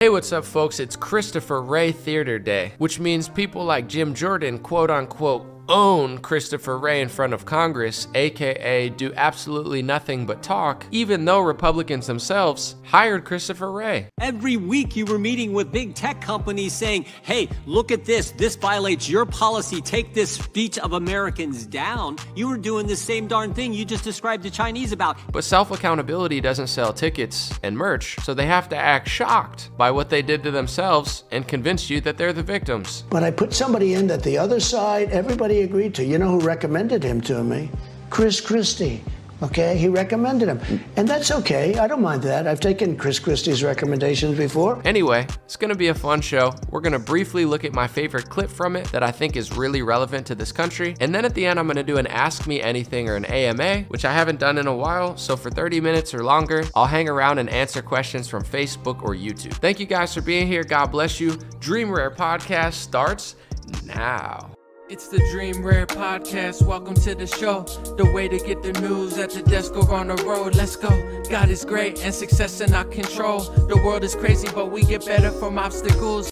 Hey, what's up, folks? It's Christopher Wray Theater Day, which means people like Jim Jordan, quote unquote, own Christopher Wray in front of Congress, aka do absolutely nothing but talk, even though Republicans themselves hired Christopher Wray. Every week you were meeting with big tech companies saying, hey, look at this violates your policy, take this speech of Americans down. You were doing the same darn thing you just described the Chinese about. But self-accountability doesn't sell tickets and merch, so they have to act shocked by what they did to themselves and convince you that they're the victims. But I put somebody in that the other side, everybody agreed to. You know who recommended him to me? Chris Christie. Okay, he recommended him. And that's okay, I don't mind that. I've taken Chris Christie's recommendations before. Anyway, it's gonna be a fun show. We're gonna briefly look at my favorite clip from it that I think is really relevant to this country. And then at the end, I'm gonna do an Ask Me Anything or an AMA, which I haven't done in a while. So for 30 minutes or longer, I'll hang around and answer questions from Facebook or YouTube. Thank you guys for being here. God bless you. Dream Rare Podcast starts now. It's the Dream Rare Podcast. Welcome to the show. The way to get the news at the desk or on the road. Let's go. God is great and success in our control. The world is crazy, but we get better from obstacles.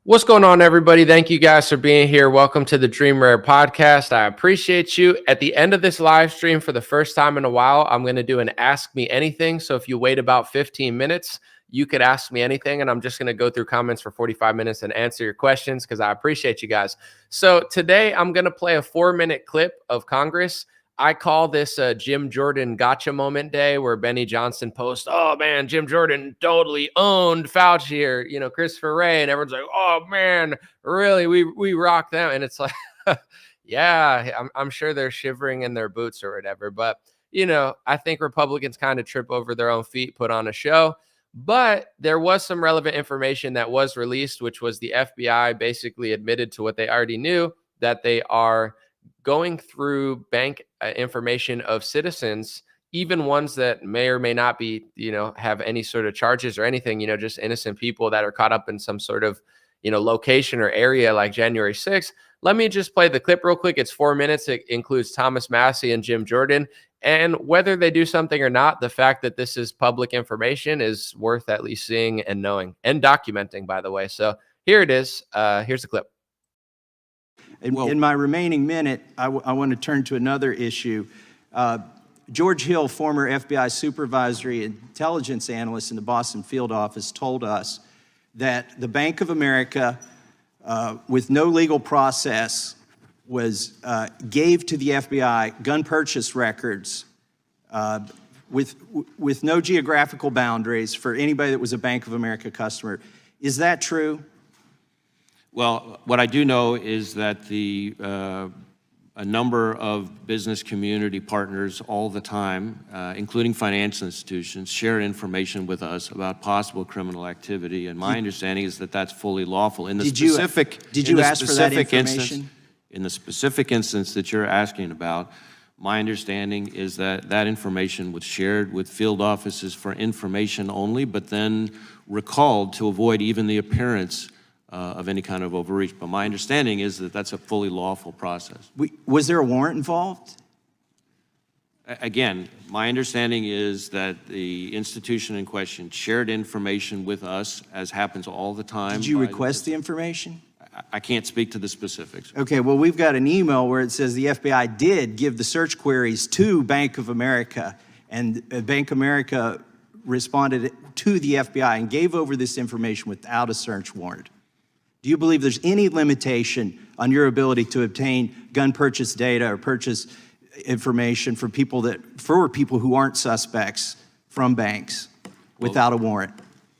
What's going on, everybody? Thank you guys for being here. Welcome to the Dream Rare Podcast. I appreciate you. At the end of this live stream, for the first time in a while, I'm going to do an Ask Me Anything. So if you wait about 15 minutes, you could ask me anything, and I'm just going to go through comments for 45 minutes and answer your questions because I appreciate you guys. So today I'm going to play a 4-minute clip of Congress. I call this a Jim Jordan gotcha moment day, where Benny Johnson posts, oh man, Jim Jordan totally owned Fauci or, you know, Christopher Wray, and everyone's like, oh man, really, we rock them. And it's like, yeah, I'm sure they're shivering in their boots or whatever. But, you know, I think Republicans kind of trip over their own feet, put on a show. But there was some relevant information that was released, which was the FBI basically admitted to what they already knew, that they are going through bank information of citizens, even ones that may or may not be, you know, have any sort of charges or anything, you know, just innocent people that are caught up in some sort of, you know, location or area like January 6th. Let me just play the clip real quick. It's 4 minutes. It includes Thomas Massie and Jim Jordan. And whether they do something or not, the fact that this is public information is worth at least seeing and knowing and documenting, by the way. So here it is. Here's the clip. In my remaining minute, I want to turn to another issue. George Hill, former FBI supervisory intelligence analyst in the Boston field office, told us that the Bank of America, with no legal process, gave to the FBI gun purchase records with no geographical boundaries for anybody that was a Bank of America customer. Is that true? Well, what I do know is that a number of business community partners all the time, including financial institutions, share information with us about possible criminal activity. And my understanding is that that's fully lawful. In the did you ask for that information? In the specific instance that you're asking about, my understanding is that that information was shared with field offices for information only, but then recalled to avoid even the appearance of any kind of overreach. But my understanding is that that's a fully lawful process. Was there a warrant involved? Again, my understanding is that the institution in question shared information with us, as happens all the time. Did you request the information? I can't speak to the specifics. Okay, well, we've got an email where it says the FBI did give the search queries to Bank of America, and Bank of America responded to the FBI and gave over this information without a search warrant. Do you believe there's any limitation on your ability to obtain gun purchase data or purchase information for people who aren't suspects from banks without a warrant?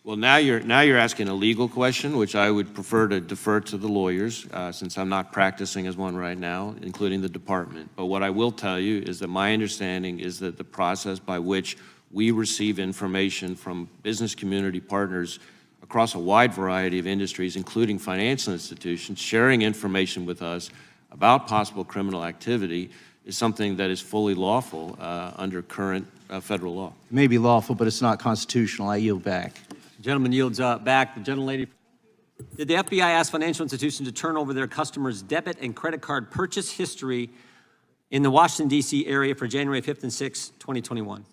Well, now you're asking a legal question, which I would prefer to defer to the lawyers, since I'm not practicing as one right now, including the department. But what I will tell you is that my understanding is that the process by which we receive information from business community partners across a wide variety of industries, including financial institutions, sharing information with us about possible criminal activity is something that is fully lawful under current federal law. It may be lawful, but it's not constitutional. I yield back. The gentleman yields back. The gentlelady. Did the FBI ask financial institutions to turn over their customers' debit and credit card purchase history in the Washington, D.C. area for January 5th and 6th, 2021?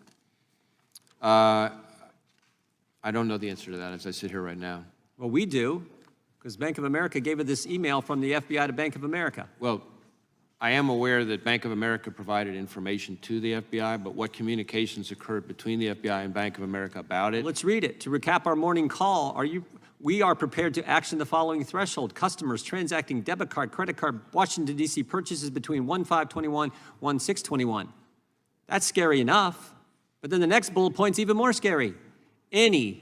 I don't know the answer to that as I sit here right now. Well, we do, because Bank of America gave us this email from the FBI to Bank of America. Well, I am aware that Bank of America provided information to the FBI, but what communications occurred between the FBI and Bank of America about it? Let's read it. To recap our morning call, we are prepared to action the following threshold. Customers transacting debit card, credit card, Washington, D.C. purchases between 1/5/21, 1/6/21. That's scary enough. But then the next bullet point's even more scary. Any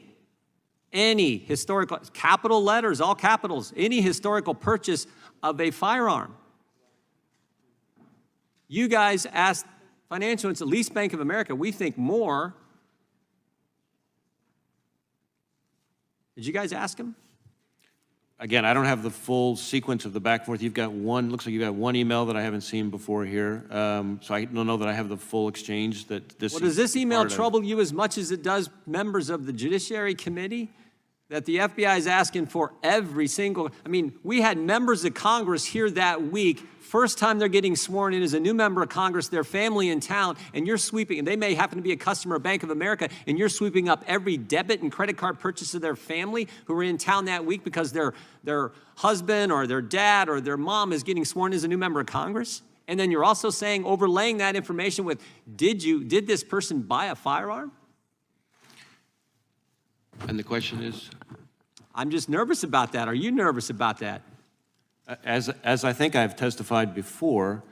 historical, capital letters, all capitals, any historical purchase of a firearm. You guys asked financial institutions, at least Bank of America, we think more. Did you guys ask him? Again, I don't have the full sequence of the back and forth. You've got looks like you've got one email that I haven't seen before here. So I don't know that I have the full exchange that this. Well, does this email trouble you as much as it does members of the Judiciary Committee? That the FBI is asking for every single, I mean, we had members of Congress here that week, first time they're getting sworn in as a new member of Congress, their family in town, and you're sweeping, and they may happen to be a customer of Bank of America, and you're sweeping up every debit and credit card purchase of their family who were in town that week because their husband or their dad or their mom is getting sworn as a new member of Congress? And then you're also saying, overlaying that information with, did this person buy a firearm? And the question is? I'm just nervous about that. Are you nervous about that? As I think I've testified before,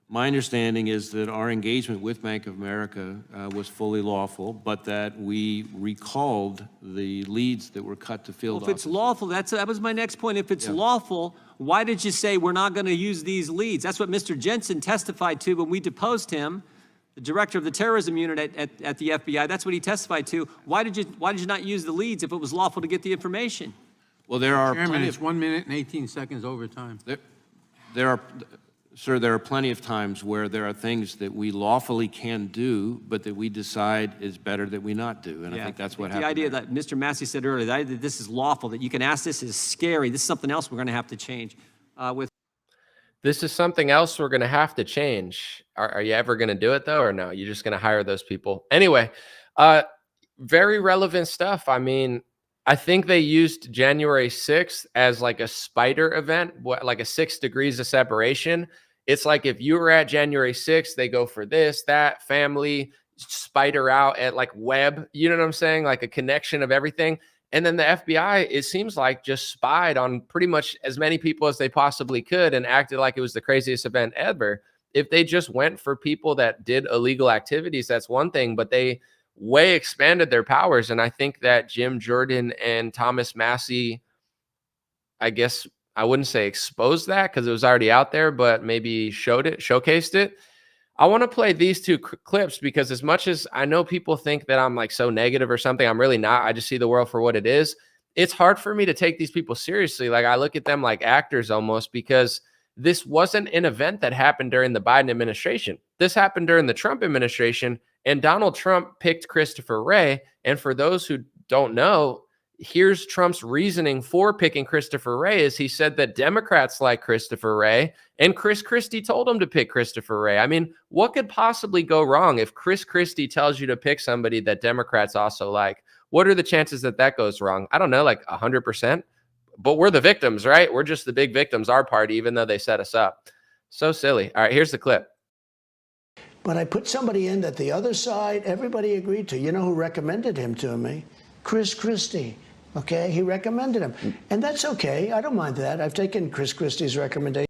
my understanding is that our engagement with Bank of America was fully lawful, but that we recalled the leads that were cut to field Well, if it's lawful, that was my next point. If it's lawful, why did you say we're not going to use these leads? That's what Mr. Jensen testified to when we deposed him, the director of the terrorism unit at the FBI. That's what he testified to. Why did you not use the leads if it was lawful to get the information? Well, there are Chairman, plenty it's 1 minute and 18 seconds over time. there are plenty of times where there are things that we lawfully can do, but that we decide is better that we not do. And I think that's what happened. The idea there. that Mr. Massey said earlier, that this is lawful, that you can ask this is scary. This is something else we're going to have to change with. This is something else we're going to have to change. Are you ever going to do it, though, or no? You're just going to hire those people? Anyway, very relevant stuff. I mean, I think they used January 6th as like a spider event, like a 6 degrees of separation. It's like if you were at January 6th, they go for this, that, family, spider out at like web. You know what I'm saying? Like a connection of everything. And then the FBI, it seems like, just spied on pretty much as many people as they possibly could and acted like it was the craziest event ever. If they just went for people that did illegal activities, that's one thing, but they way expanded their powers. And I think that Jim Jordan and Thomas Massey, I guess I wouldn't say exposed that because it was already out there, but maybe showcased it. I want to play these two clips because as much as I know people think that I'm like so negative or something, I'm really not. I just see the world for what it is. It's hard for me to take these people seriously. Like I look at them like actors almost, because this wasn't an event that happened during the Biden administration. This happened during the Trump administration, and Donald Trump picked Christopher Wray. And for those who don't know, here's Trump's reasoning for picking Christopher Wray is he said that Democrats like Christopher Wray, and Chris Christie told him to pick Christopher Wray. I mean, what could possibly go wrong if Chris Christie tells you to pick somebody that Democrats also like? What are the chances that that goes wrong? I don't know, like 100%. But we're the victims, right? We're just the big victims, our party, even though they set us up. So silly. All right, here's the clip. But I put somebody in that the other side, everybody agreed to. You know who recommended him to me? Chris Christie. Okay, he recommended him. And that's okay. I don't mind that. I've taken Chris Christie's recommendation.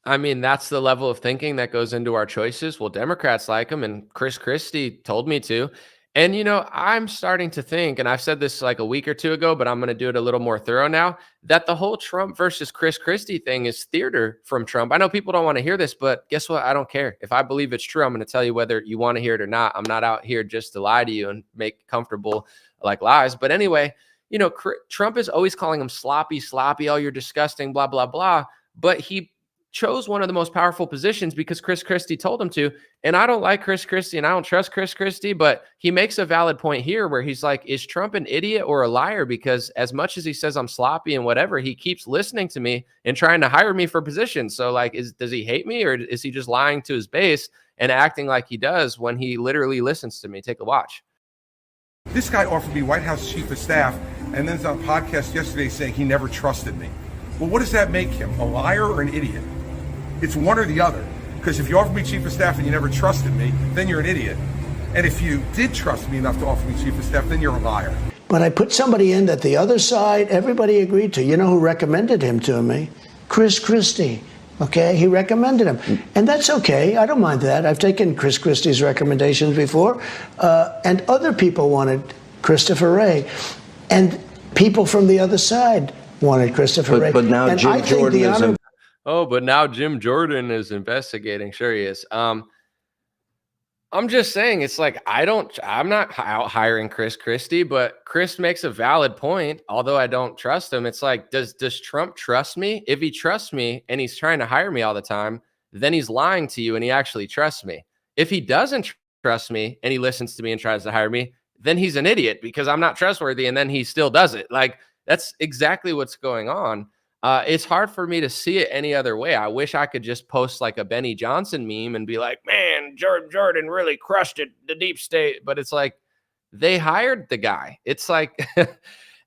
I mean, that's the level of thinking that goes into our choices. Well, Democrats like him, and Chris Christie told me to. And, you know, I'm starting to think, and I've said this like a week or two ago, but I'm going to do it a little more thorough now, that the whole Trump versus Chris Christie thing is theater from Trump. I know people don't want to hear this, but guess what? I don't care. If I believe it's true, I'm going to tell you whether you want to hear it or not. I'm not out here just to lie to you and make comfortable like lies. But anyway, you know, Trump is always calling him sloppy, oh, you're disgusting, blah, blah, blah. But he chose one of the most powerful positions because Chris Christie told him to. And I don't like Chris Christie and I don't trust Chris Christie, but he makes a valid point here where he's like, is Trump an idiot or a liar? Because as much as he says I'm sloppy and whatever, he keeps listening to me and trying to hire me for positions. So like, does he hate me, or is he just lying to his base and acting like he does when he literally listens to me? Take a watch. This guy offered me White House Chief of Staff and then was on a podcast yesterday saying he never trusted me. Well, what does that make him? A liar or an idiot? It's one or the other. Because if you offer me Chief of Staff and you never trusted me, then you're an idiot. And if you did trust me enough to offer me Chief of Staff, then you're a liar. But I put somebody in that the other side, everybody agreed to. You know who recommended him to me? Chris Christie. Okay, he recommended him. And that's okay. I don't mind that. I've taken Chris Christie's recommendations before. And other people wanted Christopher Wray. And people from the other side wanted Christopher Wray. But now and Jim Jordan is... Oh, but now Jim Jordan is investigating. Sure he is. I'm just saying, it's like, I'm not out hiring Chris Christie, but Chris makes a valid point. Although I don't trust him. It's like, does Trump trust me? If he trusts me and he's trying to hire me all the time, then he's lying to you and he actually trusts me. If he doesn't trust me and he listens to me and tries to hire me, then he's an idiot because I'm not trustworthy and then he still does it. Like, that's exactly what's going on. It's hard for me to see it any other way. I wish I could just post like a Benny Johnson meme and be like, man, Jordan really crushed it, the deep state. But it's like, they hired the guy. It's like,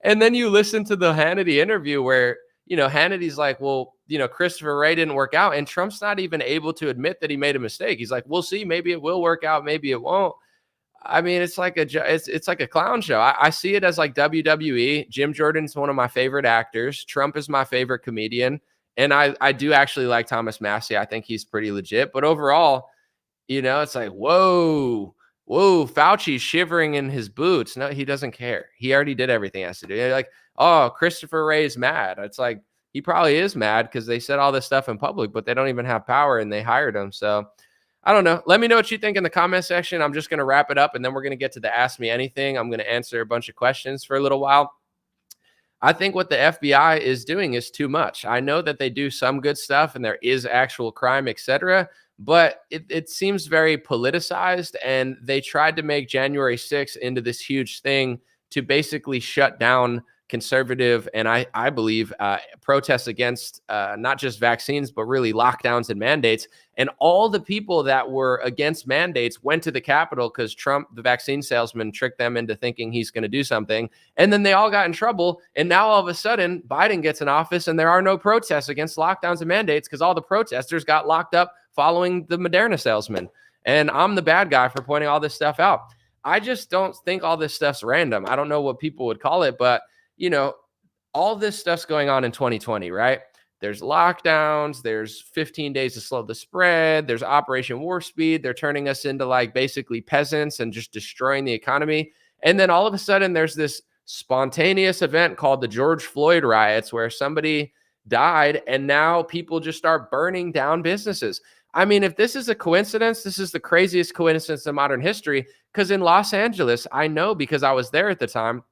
and then you listen to the Hannity interview where, Hannity's like, well, Christopher Wray didn't work out. And Trump's not even able to admit that he made a mistake. He's like, we'll see. Maybe it will work out. Maybe it won't. I mean, it's like a clown show. I see it as like WWE. Jim Jordan's one of my favorite actors. Trump is my favorite comedian. And I do actually like Thomas Massey. I think he's pretty legit. But overall, it's like, whoa, Fauci's shivering in his boots. No, he doesn't care. He already did everything he has to do. They're like, oh, Christopher Wray is mad. It's like, he probably is mad because they said all this stuff in public, but they don't even have power and they hired him. So I don't know. Let me know what you think in the comment section. I'm just going to wrap it up, and then we're going to get to the Ask Me Anything. I'm going to answer a bunch of questions for a little while. I think what the FBI is doing is too much. I know that they do some good stuff, and there is actual crime, etc., but it seems very politicized, and they tried to make January 6th into this huge thing to basically shut down conservative and I believe protests against not just vaccines, but really lockdowns and mandates. And all the people that were against mandates went to the Capitol because Trump, the vaccine salesman, tricked them into thinking he's going to do something. And then they all got in trouble. And now all of a sudden, Biden gets in office and there are no protests against lockdowns and mandates because all the protesters got locked up following the Moderna salesman. And I'm the bad guy for pointing all this stuff out. I just don't think all this stuff's random. I don't know what people would call it, but all this stuff's going on in 2020, right? There's lockdowns, there's 15 days to slow the spread, there's Operation Warp Speed. They're turning us into like basically peasants and just destroying the economy. And then all of a sudden there's this spontaneous event called the George Floyd riots where somebody died and now people just start burning down businesses. I mean, if this is a coincidence, this is the craziest coincidence in modern history, because in Los Angeles, I know because I was there at the time,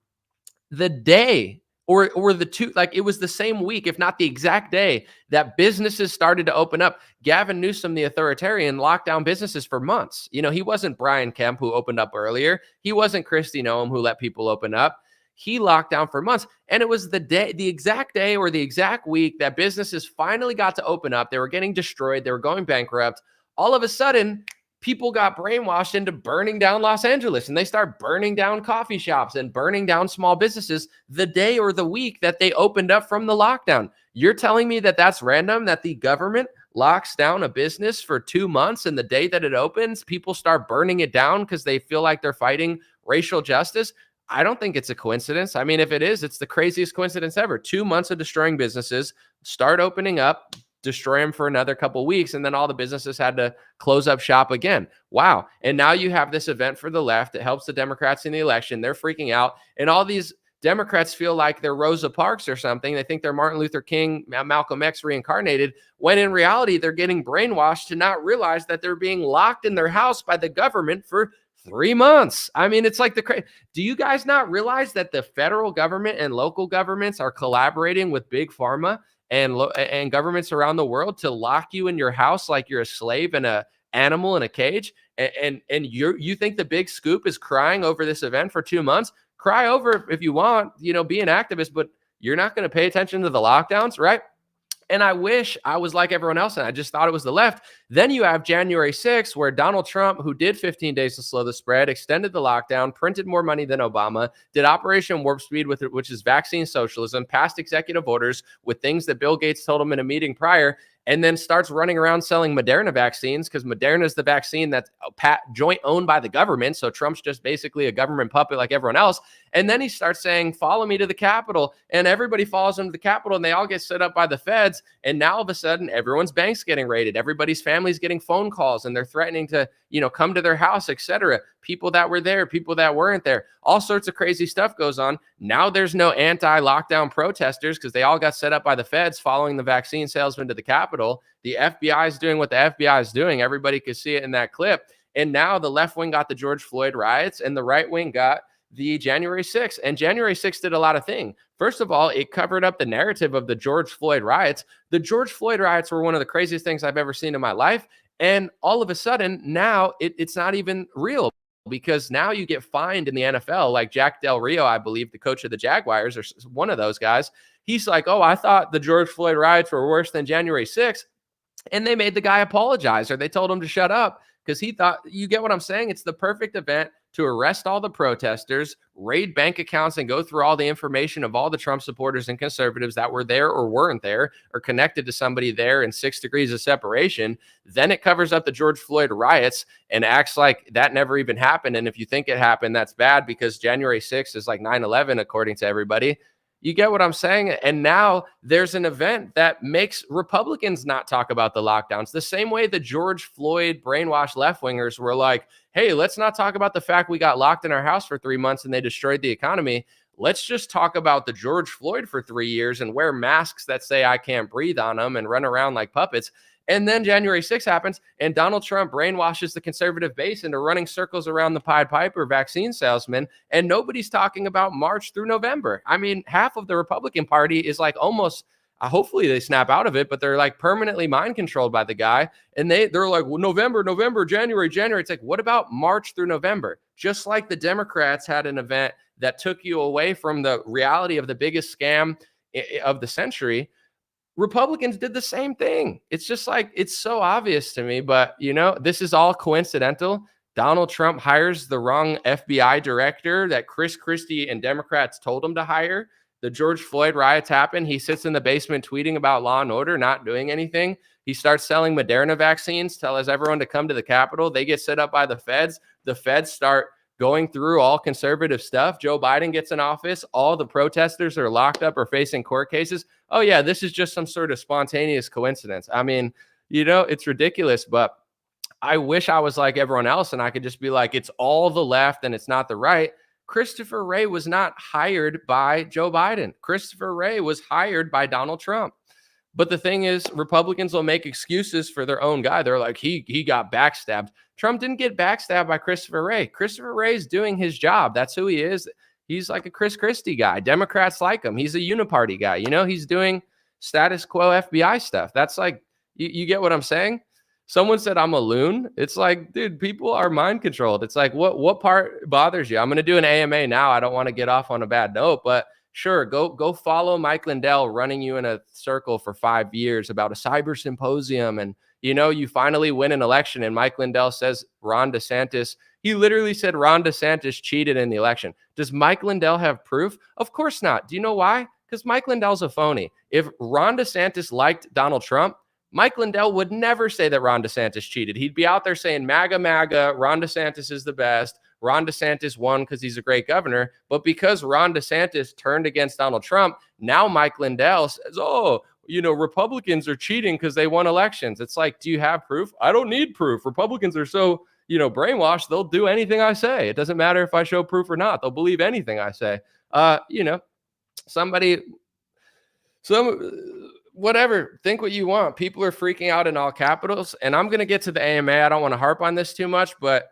the day or the two, like it was the same week, if not the exact day that businesses started to open up. Gavin Newsom, the authoritarian, locked down businesses for months. He wasn't Brian Kemp who opened up earlier. He wasn't Kristi Noem who let people open up. He locked down for months. And it was the exact day or the exact week that businesses finally got to open up. They were getting destroyed. They were going bankrupt. All of a sudden, people got brainwashed into burning down Los Angeles, and they start burning down coffee shops and burning down small businesses the day or the week that they opened up from the lockdown. You're telling me that that's random, that the government locks down a business for 2 months and the day that it opens, people start burning it down because they feel like they're fighting racial justice? I don't think it's a coincidence. I mean, if it is, it's the craziest coincidence ever. 2 months of destroying businesses, start opening up, destroy them for another couple of weeks, and then all the businesses had to close up shop again. Wow. And now you have this event for the left that helps the Democrats in the election. They're freaking out. And all these Democrats feel like they're Rosa Parks or something. They think they're Martin Luther King, Malcolm X reincarnated, when in reality, they're getting brainwashed to not realize that they're being locked in their house by the government for 3 months. I mean, it's like do you guys not realize that the federal government and local governments are collaborating with big pharma and governments around the world to lock you in your house like you're a slave and a animal in a cage? And you think the big scoop is crying over this event for 2 months? Cry over if you want, be an activist, but you're not going to pay attention to the lockdowns, right? And I wish I was like everyone else and I just thought it was the left. Then you have January 6th, where Donald Trump, who did 15 days to slow the spread, extended the lockdown, printed more money than Obama, did Operation Warp Speed, with it, which is vaccine socialism, passed executive orders with things that Bill Gates told him in a meeting prior, and then starts running around selling Moderna vaccines, because Moderna is the vaccine that's joint owned by the government. So Trump's just basically a government puppet like everyone else. And then he starts saying, follow me to the Capitol. And everybody follows him to the Capitol, and they all get set up by the feds. And now all of a sudden, everyone's bank's getting raided. Everybody's family's getting phone calls, and they're threatening to, come to their house, etc. People that were there, people that weren't there, all sorts of crazy stuff goes on. Now there's no anti-lockdown protesters because they all got set up by the feds following the vaccine salesman to the Capitol. The FBI is doing what the FBI is doing. Everybody could see it in that clip. And now the left wing got the George Floyd riots, and the right wing got the January 6th. And January 6th did a lot of things. First of all, it covered up the narrative of the George Floyd riots. The George Floyd riots were one of the craziest things I've ever seen in my life. And all of a sudden, now it's not even real, because now you get fined in the NFL. Like Jack Del Rio, I believe, the coach of the Jaguars, or one of those guys, he's like, oh, I thought the George Floyd riots were worse than January 6th. And they made the guy apologize, or they told him to shut up, because he thought, you get what I'm saying? It's the perfect event to arrest all the protesters, raid bank accounts, and go through all the information of all the Trump supporters and conservatives that were there or weren't there or connected to somebody there in 6 degrees of separation. Then it covers up the George Floyd riots and acts like that never even happened. And if you think it happened, that's bad, because January 6th is like 9/11, according to everybody. You get what I'm saying? And now there's an event that makes Republicans not talk about the lockdowns. The same way the George Floyd brainwashed left-wingers were like, hey, let's not talk about the fact we got locked in our house for 3 months and they destroyed the economy. Let's just talk about the George Floyd for 3 years and wear masks that say I can't breathe on them and run around like puppets. And then January 6th happens, and Donald Trump brainwashes the conservative base into running circles around the Pied Piper vaccine salesman, and nobody's talking about March through November. I mean, half of the Republican Party is like almost, hopefully they snap out of it, but they're like permanently mind controlled by the guy. And they're like, well, November, January. It's like, what about March through November? Just like the Democrats had an event that took you away from the reality of the biggest scam of the century, Republicans did the same thing. It's just like, it's so obvious to me, but this is all coincidental. Donald Trump hires the wrong FBI director that Chris Christie and Democrats told him to hire. The George Floyd riots happen. He sits in the basement tweeting about law and order, not doing anything. He starts selling Moderna vaccines, tells everyone to come to the Capitol. They get set up by the feds. The feds start going through all conservative stuff. Joe Biden gets in office. All the protesters are locked up or facing court cases. Oh, yeah, this is just some sort of spontaneous coincidence. I mean, it's ridiculous, but I wish I was like everyone else and I could just be like, it's all the left and it's not the right. Christopher Wray was not hired by Joe Biden. Christopher Wray was hired by Donald Trump. But the thing is, Republicans will make excuses for their own guy. They're like, he got backstabbed. Trump didn't get backstabbed by Christopher Wray. Christopher Wray's doing his job. That's who he is. He's like a Chris Christie guy. Democrats like him. He's a uniparty guy. He's doing status quo FBI stuff. That's like, you get what I'm saying? Someone said I'm a loon. It's like, dude, people are mind controlled. It's like, what part bothers you? I'm going to do an AMA now. I don't want to get off on a bad note, but sure, go follow Mike Lindell running you in a circle for 5 years about a cyber symposium. And, you finally win an election. And Mike Lindell says Ron DeSantis, he literally said Ron DeSantis cheated in the election. Does Mike Lindell have proof? Of course not. Do you know why? Because Mike Lindell's a phony. If Ron DeSantis liked Donald Trump, Mike Lindell would never say that Ron DeSantis cheated. He'd be out there saying, MAGA, MAGA, Ron DeSantis is the best. Ron DeSantis won because he's a great governor. But because Ron DeSantis turned against Donald Trump, now Mike Lindell says, Republicans are cheating because they won elections. It's like, do you have proof? I don't need proof. Republicans are so, brainwashed. They'll do anything I say. It doesn't matter if I show proof or not. They'll believe anything I say. Whatever, think what you want. People are freaking out in all capitals. And I'm going to get to the AMA. I don't want to harp on this too much, but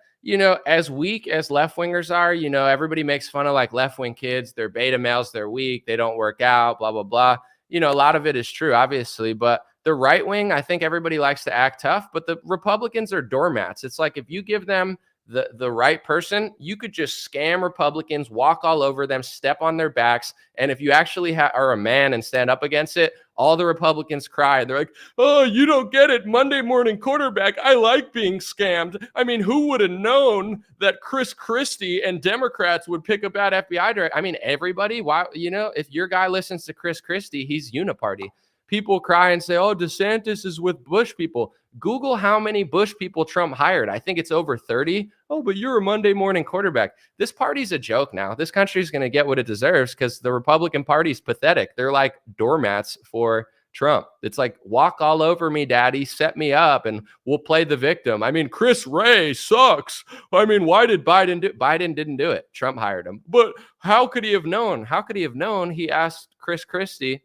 as weak as left-wingers are, everybody makes fun of like left-wing kids. They're beta males. They're weak. They don't work out, blah, blah, blah. A lot of it is true, obviously, but the right wing, I think everybody likes to act tough, but the Republicans are doormats. It's like, if you give them the right person, you could just scam Republicans, walk all over them, step on their backs. And if you actually are a man and stand up against it, all the Republicans cry. They're like, oh, you don't get it. Monday morning quarterback. I like being scammed. I mean, who would have known that Chris Christie and Democrats would pick a bad FBI director? I mean, everybody, why, if your guy listens to Chris Christie, he's uniparty. People cry and say, oh, DeSantis is with Bush people. Google how many Bush people Trump hired. I think it's over 30. Oh, but you're a Monday morning quarterback. This party's a joke now. This country's going to get what it deserves because the Republican Party's pathetic. They're like doormats for Trump. It's like, walk all over me, daddy, set me up, and we'll play the victim. I mean, Chris Wray sucks. I mean, why did Biden do it? Biden didn't do it. Trump hired him. But how could he have known? How could he have known? He asked Chris Christie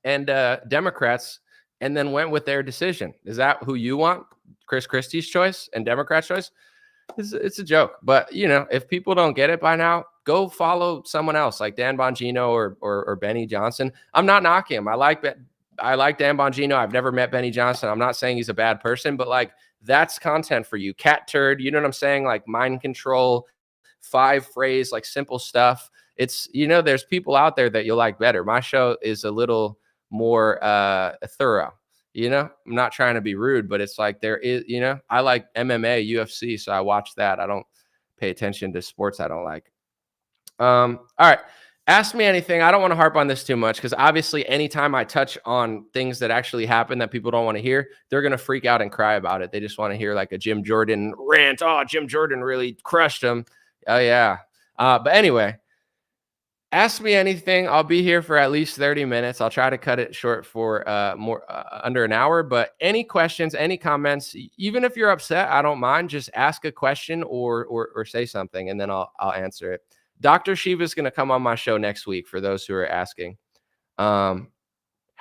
and Democrats and then went with their decision. Is that who you want? Chris Christie's choice and Democrats' choice? It's a joke. But, if people don't get it by now, go follow someone else like Dan Bongino or Benny Johnson. I'm not knocking him. I like Dan Bongino. I've never met Benny Johnson. I'm not saying he's a bad person, but like, that's content for you. Cat turd, you know what I'm saying? Like mind control, 5-phrase, like simple stuff. It's, there's people out there that you'll like better. My show is a little more thorough. I'm not trying to be rude, but it's like there is, I like MMA, UFC, so I watch that. I don't pay attention to sports I don't like. All right. Ask me anything. I don't want to harp on this too much because obviously anytime I touch on things that actually happen that people don't want to hear, they're going to freak out and cry about it. They just want to hear like a Jim Jordan rant. Oh, Jim Jordan really crushed him. Oh, yeah. But anyway, ask me anything. I'll be here for at least 30 minutes. I'll try to cut it short for more under an hour. But any questions, any comments, even if you're upset, I don't mind. Just ask a question or say something, and then I'll answer it. Dr. Shiva is going to come on my show next week for those who are asking. How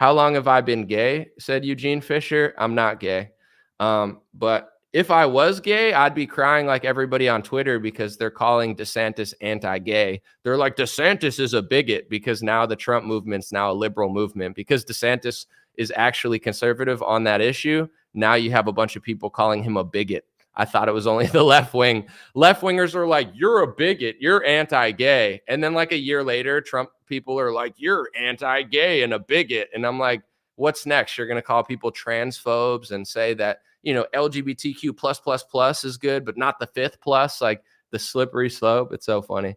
long have I been gay? Said Eugene Fisher. I'm not gay. But if I was gay, I'd be crying like everybody on Twitter because they're calling DeSantis anti-gay. They're like, DeSantis is a bigot because now the Trump movement's now a liberal movement because DeSantis is actually conservative on that issue. Now you have a bunch of people calling him a bigot. I thought it was only the left wing. Left wingers are like, you're a bigot, you're anti-gay. And then like a year later, Trump people are like, you're anti-gay and a bigot. And I'm like, what's next? You're going to call people transphobes and say that, LGBTQ plus is good, but not the fifth plus, like the slippery slope. It's so funny.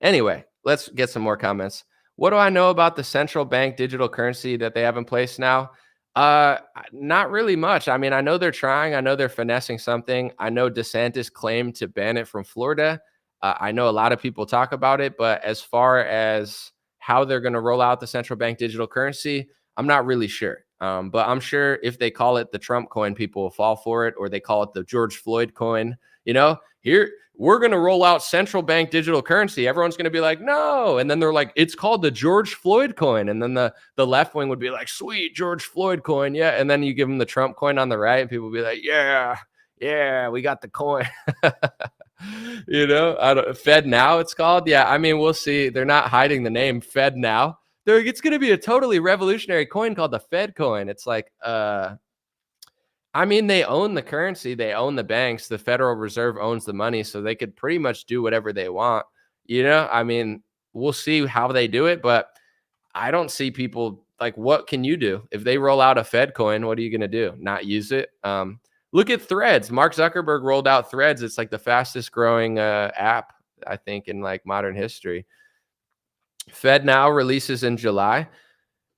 Anyway, let's get some more comments. What do I know about the central bank digital currency that they have in place now? Not really much. I mean, I know they're trying. I know they're finessing something. I know DeSantis claimed to ban it from Florida. I know a lot of people talk about it, but as far as how they're going to roll out the central bank digital currency, I'm not really sure. But I'm sure if they call it the Trump coin, people will fall for it, or they call it the George Floyd coin. Here, we're going to roll out central bank digital currency. Everyone's going to be like, no. And then they're like, it's called the George Floyd coin. And then the left wing would be like, sweet, George Floyd coin. Yeah. And then you give them the Trump coin on the right, and people will be like, yeah, we got the coin. Fed Now it's called. Yeah. I mean, we'll see. They're not hiding the name Fed Now. It's going to be a totally revolutionary coin called the Fed coin. It's like, I mean, they own the currency. They own the banks. The Federal Reserve owns the money, so they could pretty much do whatever they want. I mean, we'll see how they do it, but I don't see people like, what can you do? If they roll out a Fed coin, what are you going to do? Not use it? Look at Threads. Mark Zuckerberg rolled out Threads. It's like the fastest growing app, I think, in like modern history. Fed Now releases in July.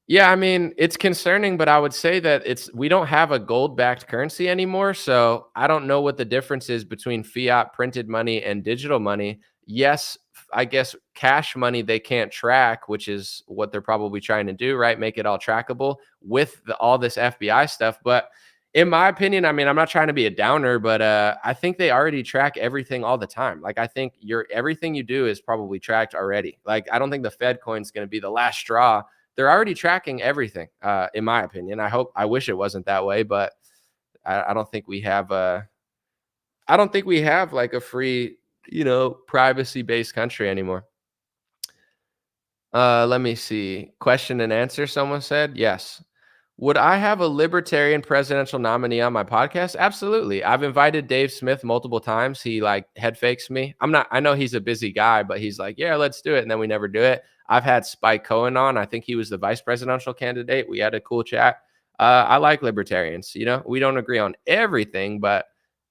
Yeah, I mean, it's concerning, but I would say that we don't have a gold-backed currency anymore. So I don't know what the difference is between fiat printed money and digital money. Yes, I guess cash money they can't track, which is what they're probably trying to do, right? Make it all trackable with all this FBI stuff. But in my opinion, I mean, I'm not trying to be a downer, but I think they already track everything all the time. Like, I think everything you do is probably tracked already. Like, I don't think the Fed coin is going to be the last straw. They're already tracking everything, in my opinion. I wish it wasn't that way, but I don't think we have like a free, privacy-based country anymore. Let me see. Question and answer, someone said. Yes. Would I have a libertarian presidential nominee on my podcast? Absolutely. I've invited Dave Smith multiple times. He like head fakes me. I know he's a busy guy, but he's like, yeah, let's do it. And then we never do it. I've had Spike Cohen on. I think he was the vice presidential candidate. We had a cool chat. I like libertarians. We don't agree on everything, but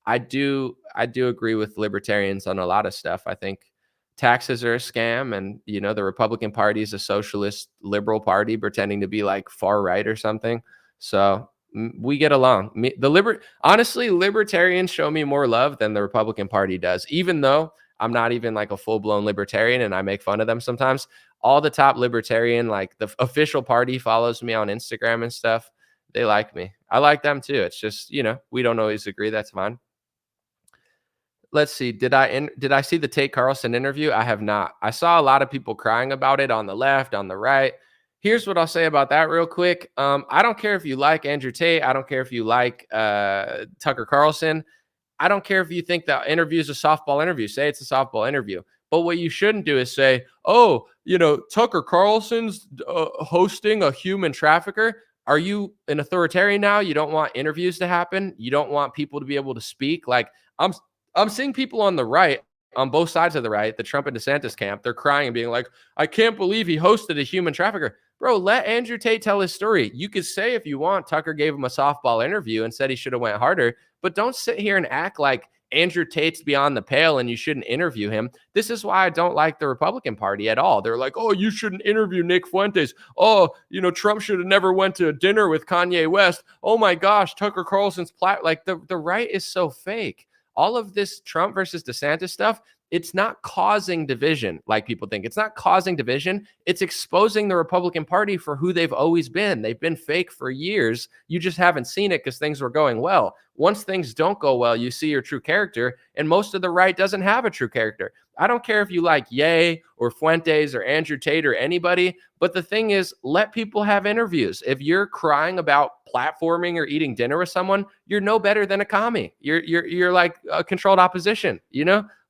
I do agree with libertarians on a lot of stuff. I think taxes are a scam, and the Republican Party is a socialist liberal party pretending to be like far right or something. So we get along. Honestly, libertarians show me more love than the Republican Party does, even though I'm not even like a full-blown libertarian and I make fun of them sometimes. All the top libertarian, like the official party, follows me on Instagram and stuff. They like me. I like them too. It's just, we don't always agree. That's fine. Let's see. Did I see the Tate Carlson interview? I have not. I saw a lot of people crying about it on the left, on the right. Here's what I'll say about that real quick. I don't care if you like Andrew Tate. I don't care if you like Tucker Carlson. I don't care if you think the interview is a softball interview. Say it's a softball interview. But what you shouldn't do is say, oh, Tucker Carlson's hosting a human trafficker. Are you an authoritarian now? You don't want interviews to happen? You don't want people to be able to speak? Like, I'm seeing people on the right, on both sides of the right, the Trump and DeSantis camp, they're crying and being like, I can't believe he hosted a human trafficker. Bro, let Andrew Tate tell his story. You could say if you want, Tucker gave him a softball interview and said he should have went harder, but don't sit here and act like Andrew Tate's beyond the pale and you shouldn't interview him. This is why I don't like the Republican Party at all. They're like, oh, you shouldn't interview Nick Fuentes. Oh, Trump should have never went to dinner with Kanye West. Oh my gosh, Tucker Carlson's like the right is so fake. All of this Trump versus DeSantis stuff, it's not causing division like people think. It's not causing division. It's exposing the Republican Party for who they've always been. They've been fake for years. You just haven't seen it because things were going well. Once things don't go well, you see your true character, and most of the right doesn't have a true character. I don't care if you like Ye or Fuentes or Andrew Tate or anybody, but the thing is, let people have interviews. If you're crying about platforming or eating dinner with someone, you're no better than a commie. You're like a controlled opposition,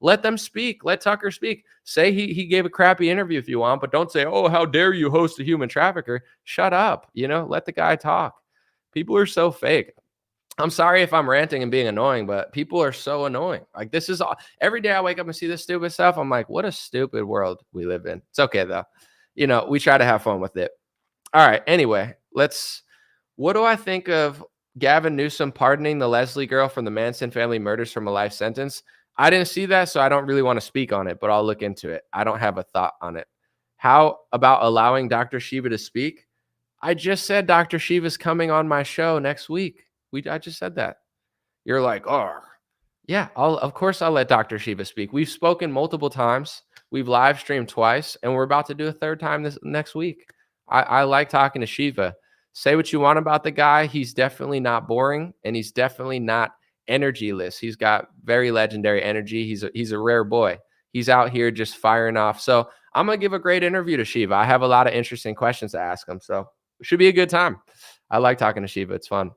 Let them speak. Let Tucker speak. Say he gave a crappy interview if you want, but don't say, oh, how dare you host a human trafficker? Shut up. Let the guy talk. People are so fake. I'm sorry if I'm ranting and being annoying, but people are so annoying. Like, this is every day I wake up and see this stupid stuff. I'm like, what a stupid world we live in. It's okay though. We try to have fun with it. All right. Anyway, what do I think of Gavin Newsom pardoning the Leslie girl from the Manson family murders from a life sentence? I didn't see that, so I don't really want to speak on it, but I'll look into it. I don't have a thought on it. How about allowing Dr. Shiva to speak? I just said Dr. Shiva's coming on my show next week. I just said that. You're like, oh, yeah, of course I'll let Dr. Shiva speak. We've spoken multiple times. We've live streamed twice, and we're about to do a third time this next week. I like talking to Shiva. Say what you want about the guy. He's definitely not boring, and he's definitely not energyless. He's got very legendary energy. He's a rare boy. He's out here just firing off. So I'm going to give a great interview to Shiva. I have a lot of interesting questions to ask him. So it should be a good time. I like talking to Shiva. It's fun.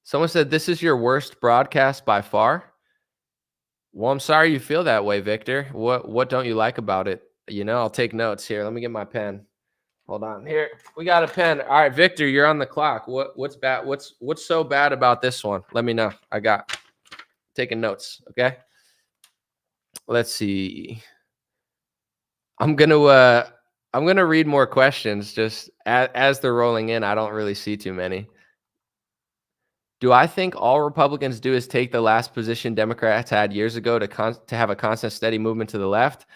Someone said, this is your worst broadcast by far. Well, I'm sorry you feel that way, Victor. What don't you like about it? I'll take notes here. Let me get my pen. Hold on. Here, we got a pen. All right, Victor, you're on the clock. What's bad? What's so bad about this one? Let me know. I got taking notes. Okay. Let's see. I'm gonna read more questions just as they're rolling in. I don't really see too many. Do I think all Republicans do is take the last position Democrats had years ago to have a constant, steady movement to the left?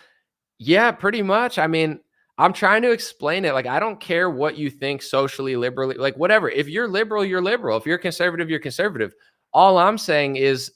Yeah, pretty much. I mean, I'm trying to explain it. Like, I don't care what you think socially, liberally, like whatever. If you're liberal, you're liberal. If you're conservative, you're conservative. All I'm saying is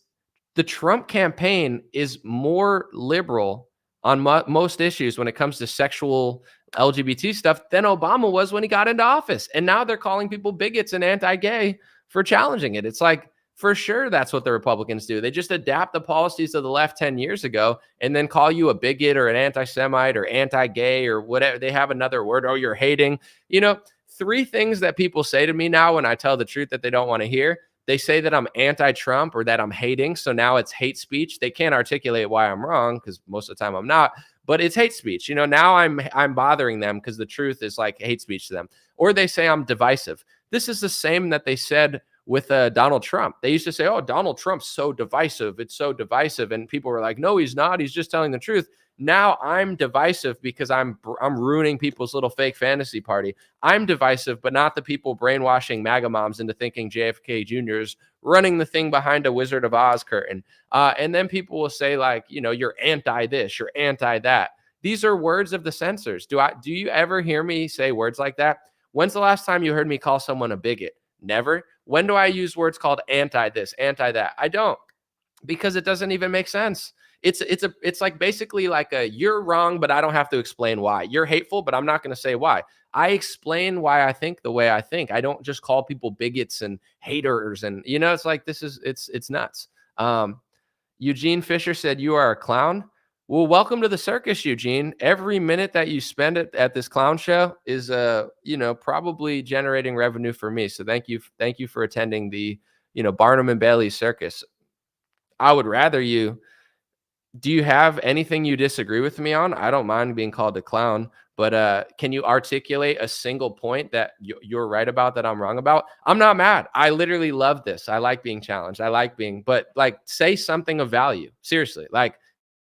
the Trump campaign is more liberal on most issues when it comes to sexual LGBT stuff than Obama was when he got into office. And now they're calling people bigots and anti-gay for challenging it. It's like, for sure, that's what the Republicans do. They just adapt the policies of the left 10 years ago and then call you a bigot or an anti-Semite or anti-gay or whatever. They have another word. Oh, you're hating. 3 things that people say to me now when I tell the truth that they don't want to hear. They say that I'm anti-Trump or that I'm hating. So now it's hate speech. They can't articulate why I'm wrong because most of the time I'm not. but it's hate speech. Now I'm bothering them because the truth is like hate speech to them. Or they say I'm divisive. This is the same that they said with Donald Trump. They used to say, oh, Donald Trump's so divisive. It's so divisive. And people were like, no, he's not. He's just telling the truth. Now I'm divisive because I'm ruining people's little fake fantasy party. I'm divisive, but not the people brainwashing MAGA moms into thinking JFK Jr. is running the thing behind a Wizard of Oz curtain. And then people will say like, you're anti this, you're anti that. These are words of the censors. Do you ever hear me say words like that? When's the last time you heard me call someone a bigot? Never. When do I use words called anti this, anti that? I don't, because it doesn't even make sense. It's like basically like you're wrong, but I don't have to explain why. You're hateful, but I'm not going to say why. I explain why I think the way I think. I don't just call people bigots and haters. And it's like it's nuts. Eugene Fisher said, you are a clown. Well, welcome to the circus, Eugene. Every minute that you spend at this clown show is probably generating revenue for me. So thank you for attending the Barnum and Bailey circus. I would rather you. Do you have anything you disagree with me on? I don't mind being called a clown, but can you articulate a single point that you're right about that I'm wrong about? I'm not mad. I literally love this. I like being challenged. But like, say something of value. Seriously, like,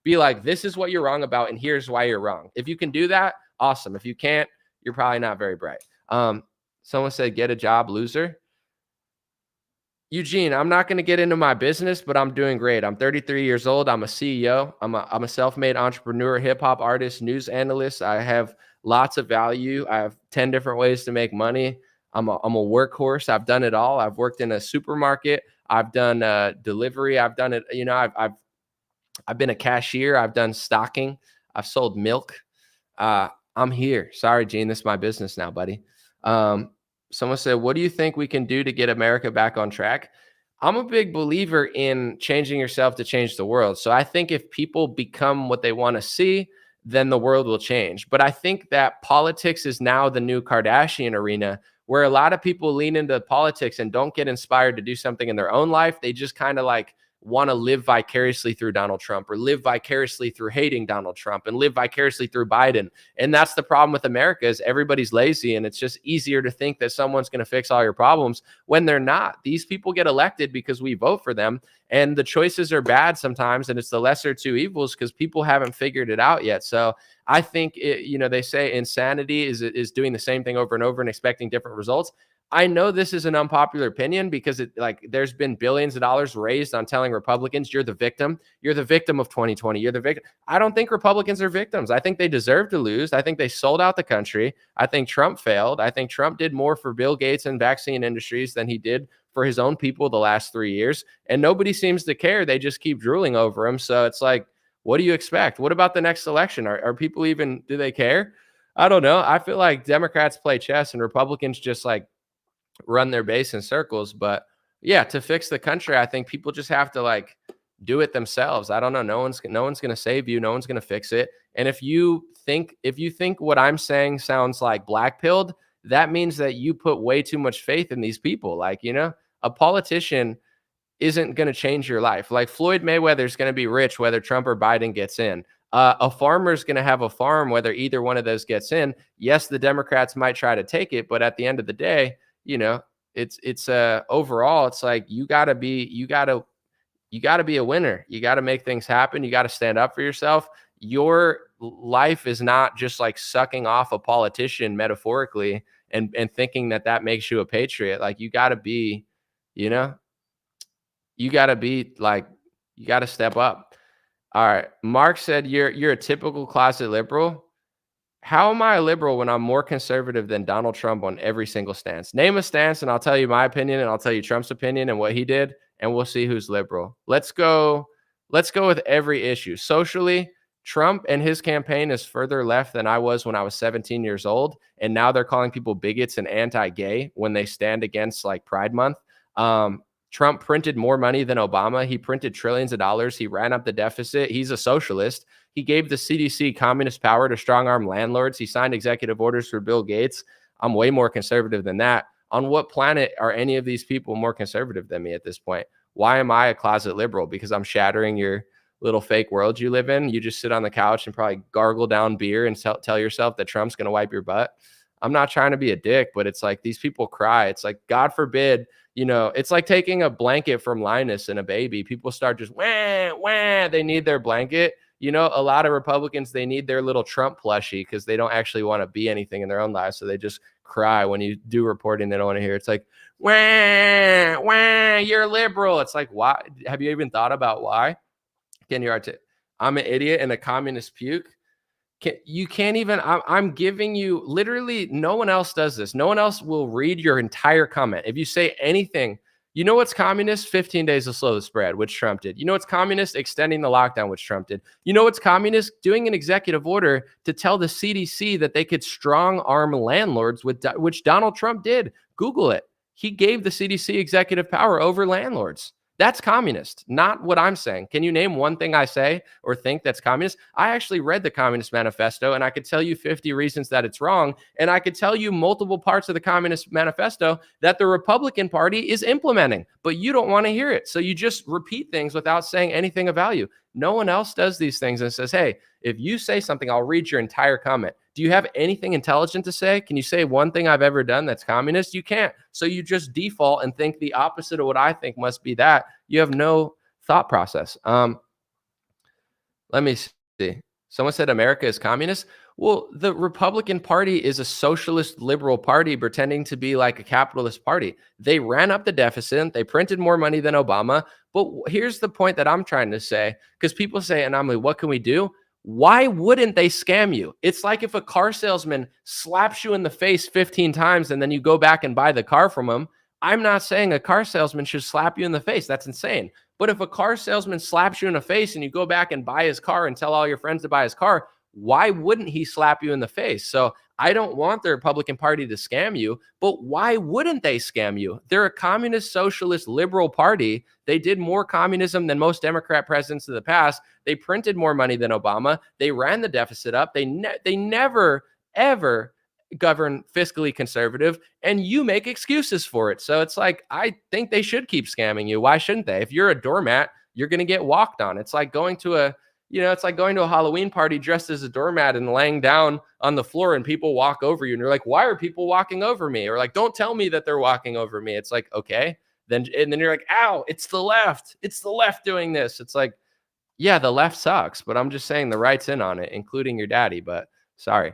be like, this is what you're wrong about, and here's why you're wrong. If you can do that, awesome. If you can't, you're probably not very bright. Someone said, get a job, loser. Eugene, I'm not going to get into my business, but I'm doing great. I'm 33 years old. I'm a CEO. I'm a self-made entrepreneur, hip hop artist, news analyst. I have lots of value. I have 10 different ways to make money. I'm a workhorse. I've done it all. I've worked in a supermarket. I've done delivery. I've done it. I've been a cashier. I've done stocking. I've sold milk. I'm here. Sorry, Gene. This is my business now, buddy. Someone said, what do you think we can do to get America back on track? I'm a big believer in changing yourself to change the world. So I think if people become what they want to see, then the world will change. But I think that politics is now the new Kardashian arena, where a lot of people lean into politics and don't get inspired to do something in their own life. They just kind of like want to live vicariously through Donald Trump, or live vicariously through hating Donald Trump, and live vicariously through Biden. And that's the problem with America, is everybody's lazy, and it's just easier to think that someone's going to fix all your problems when they're not. These people get elected because we vote for them, and the choices are bad sometimes, and it's the lesser two evils because people haven't figured it out yet. So I think they say insanity is doing the same thing over and over and expecting different results. I know this is an unpopular opinion because there's been billions of dollars raised on telling Republicans, you're the victim. You're the victim of 2020. You're the victim. I don't think Republicans are victims. I think they deserve to lose. I think they sold out the country. I think Trump failed. I think Trump did more for Bill Gates and vaccine industries than he did for his own people the last 3 years. And nobody seems to care. They just keep drooling over him. So it's like, what do you expect? What about the next election? Are people even, do they care? I don't know. I feel like Democrats play chess and Republicans just like run their base in circles. But yeah, to fix the country, I think people just have to like do it themselves. I don't know. No one's going to save you. No one's going to fix it. And if you think what I'm saying sounds like black-pilled, that means that you put way too much faith in these people. Like, a politician isn't going to change your life. Like Floyd Mayweather is going to be rich whether Trump or Biden gets in. A farmer is going to have a farm whether either one of those gets in. Yes, the Democrats might try to take it, but at the end of the day, it's overall, it's like you gotta be a winner. You gotta make things happen. You gotta stand up for yourself. Your life is not just like sucking off a politician metaphorically and thinking that makes you a patriot. Like you gotta be, you gotta step up. All right. Mark said you're a typical closet liberal. How am I a liberal when I'm more conservative than Donald Trump on every single stance? Name a stance and I'll tell you my opinion, and I'll tell you Trump's opinion and what he did, and we'll see who's liberal. Let's go with every issue. Socially, Trump and his campaign is further left than I was when I was 17 years old. And now they're calling people bigots and anti-gay when they stand against like Pride Month. Trump printed more money than Obama. He printed trillions of dollars. He ran up the deficit. He's a socialist. He gave the CDC communist power to strong-arm landlords. He signed executive orders for Bill Gates. I'm way more conservative than that. On what planet are any of these people more conservative than me at this point? Why am I a closet liberal? Because I'm shattering your little fake world you live in. You just sit on the couch and probably gargle down beer and tell yourself that Trump's going to wipe your butt. I'm not trying to be a dick, but it's like these people cry. It's like, God forbid, it's like taking a blanket from Linus and a baby. People start just wah, wah. They need their blanket. A lot of Republicans, they need their little Trump plushie because they don't actually want to be anything in their own lives. So they just cry when you do reporting they don't want to hear. It's like, wah, wah, you're liberal. It's like, why? Have you even thought about why? Can you I'm an idiot and a communist puke. You can't even, I'm giving you literally, no one else does this. No one else will read your entire comment. If you say anything, what's communist? 15 days to slow the spread, which Trump did. What's communist? Extending the lockdown, which Trump did. What's communist? Doing an executive order to tell the CDC that they could strong arm landlords, which Donald Trump did. Google it. He gave the CDC executive power over landlords. That's communist, not what I'm saying. Can you name one thing I say or think that's communist? I actually read the Communist Manifesto, and I could tell you 50 reasons that it's wrong. And I could tell you multiple parts of the Communist Manifesto that the Republican Party is implementing, but you don't want to hear it. So you just repeat things without saying anything of value. No one else does these things and says, hey, if you say something, I'll read your entire comment. Do you have anything intelligent to say? Can you say one thing I've ever done that's communist? You can't. So you just default and think the opposite of what I think must be that. You have no thought process. Let me see. Someone said America is communist. Well, the Republican Party is a socialist liberal party pretending to be like a capitalist party. They ran up the deficit. They printed more money than Obama. But here's the point that I'm trying to say, because people say, An0maly, what can we do? Why wouldn't they scam you? It's like if a car salesman slaps you in the face 15 times and then you go back and buy the car from him. I'm not saying a car salesman should slap you in the face. That's insane. But if a car salesman slaps you in the face and you go back and buy his car and tell all your friends to buy his car, why wouldn't he slap you in the face? So I don't want the Republican Party to scam you, but why wouldn't they scam you? They're a communist, socialist, liberal party. They did more communism than most Democrat presidents of the past. They printed more money than Obama. They ran the deficit up. They never, ever govern fiscally conservative, and you make excuses for it. So it's like, I think they should keep scamming you. Why shouldn't they? If you're a doormat, you're going to get walked on. It's like going to a Halloween party dressed as a doormat and laying down on the floor and people walk over you. And you're like, why are people walking over me? Or like, don't tell me that they're walking over me. It's like, okay. And then you're like, ow, it's the left. It's the left doing this. It's like, yeah, the left sucks, but I'm just saying the right's in on it, including your daddy. But sorry.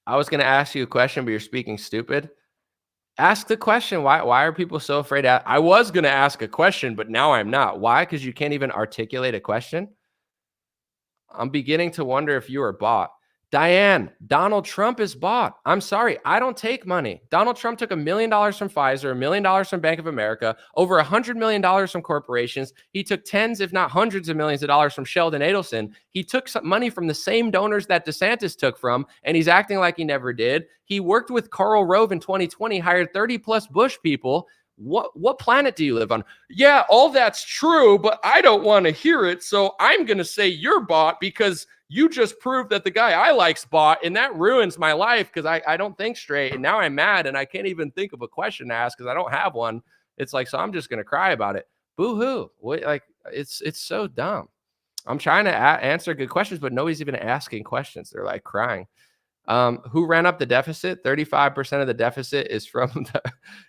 I was going to ask you a question, but you're speaking stupid. Ask the question. Why are people so afraid? I was going to ask a question, but now I'm not. Why? Because you can't even articulate a question. I'm beginning to wonder if you are bought. Diane, Donald Trump is bought. I'm sorry. I don't take money. Donald Trump took $1 million from Pfizer, $1 million from Bank of America, over $100 million from corporations. He took tens, if not hundreds of millions of dollars from Sheldon Adelson. He took some money from the same donors that DeSantis took from, and he's acting like he never did. He worked with Karl Rove in 2020, hired 30 plus Bush people. What planet do you live on? Yeah, all that's true, but I don't want to hear it. So I'm going to say you're bought because you just proved that the guy I like's bought, and that ruins my life because I don't think straight. And now I'm mad and I can't even think of a question to ask because I don't have one. It's like, so I'm just going to cry about it. Boo-hoo. Like, it's so dumb. I'm trying to answer good questions, but nobody's even asking questions. They're like crying. Who ran up the deficit? 35% of the deficit is from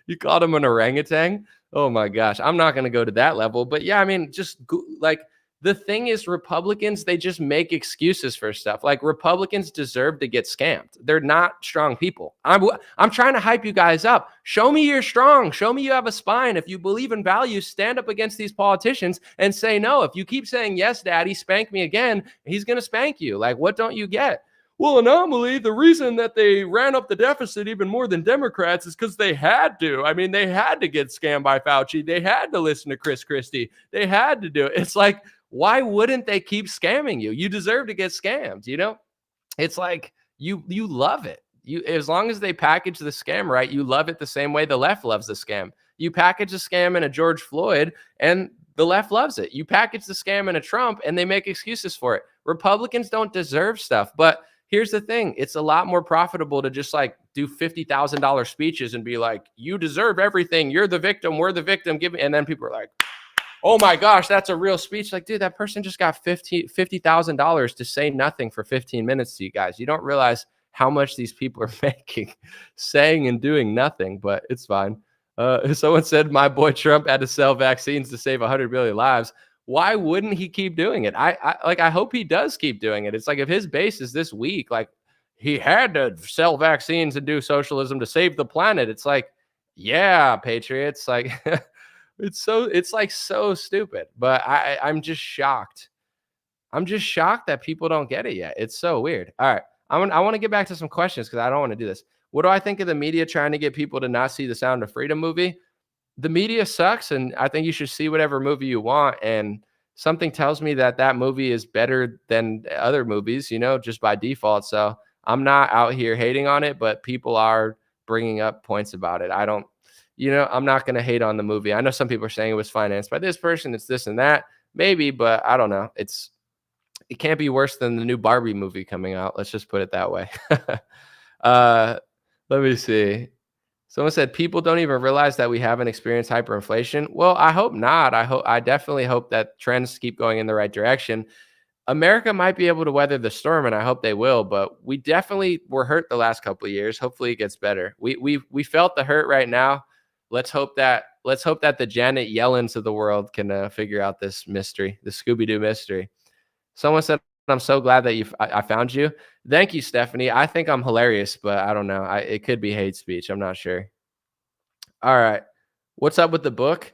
you called him an orangutan. Oh my gosh. I'm not going to go to that level, but yeah, I mean, just like the thing is Republicans, they just make excuses for stuff. Like Republicans deserve to get scammed. They're not strong people. I'm trying to hype you guys up. Show me you're strong. Show me you have a spine. If you believe in values, stand up against these politicians and say no. If you keep saying, yes, daddy, spank me again, he's going to spank you. Like, what don't you get? Well, An0maly, the reason that they ran up the deficit even more than Democrats is because they had to. I mean, they had to get scammed by Fauci. They had to listen to Chris Christie. They had to do it. It's like, why wouldn't they keep scamming you? You deserve to get scammed, you know? It's like you love it. As long as they package the scam right, you love it the same way the left loves the scam. You package a scam in a George Floyd and the left loves it. You package the scam in a Trump and they make excuses for it. Republicans don't deserve stuff, but here's the thing. It's a lot more profitable to just like do $50,000 speeches and be like, you deserve everything. You're the victim. We're the victim. Give me. And then people are like, oh my gosh, that's a real speech. Like, dude, that person just got $50,000 to say nothing for 15 minutes to you guys. You don't realize how much these people are making saying and doing nothing, but it's fine. Someone said my boy Trump had to sell vaccines to save 100 million lives. Why wouldn't he keep doing it? I hope he does keep doing it. It's like if his base is this weak, like he had to sell vaccines and do socialism to save the planet. It's like, yeah, patriots, like it's like so stupid. But I'm just shocked. I'm just shocked that people don't get it yet. It's so weird. All right. I want to get back to some questions because I don't want to do this. What do I think of the media trying to get people to not see the Sound of Freedom movie? The media sucks, and I think you should see whatever movie you want. And something tells me that that movie is better than other movies, just by default. So I'm not out here hating on it, but people are bringing up points about it. I don't, I'm not going to hate on the movie. I know some people are saying it was financed by this person, it's this and that, maybe, but I don't know. It can't be worse than the new Barbie movie coming out. Let's just put it that way. Let me see. Someone said people don't even realize that we haven't experienced hyperinflation. Well, I hope not. I definitely hope that trends keep going in the right direction. America might be able to weather the storm, and I hope they will. But we definitely were hurt the last couple of years. Hopefully, it gets better. We felt the hurt right now. Let's hope that the Janet Yellens of the world can figure out this mystery, the Scooby-Doo mystery. Someone said, I'm so glad that I found you. Thank you, Stephanie. I think I'm hilarious, but I don't know. It could be hate speech. I'm not sure. All right. What's up with the book?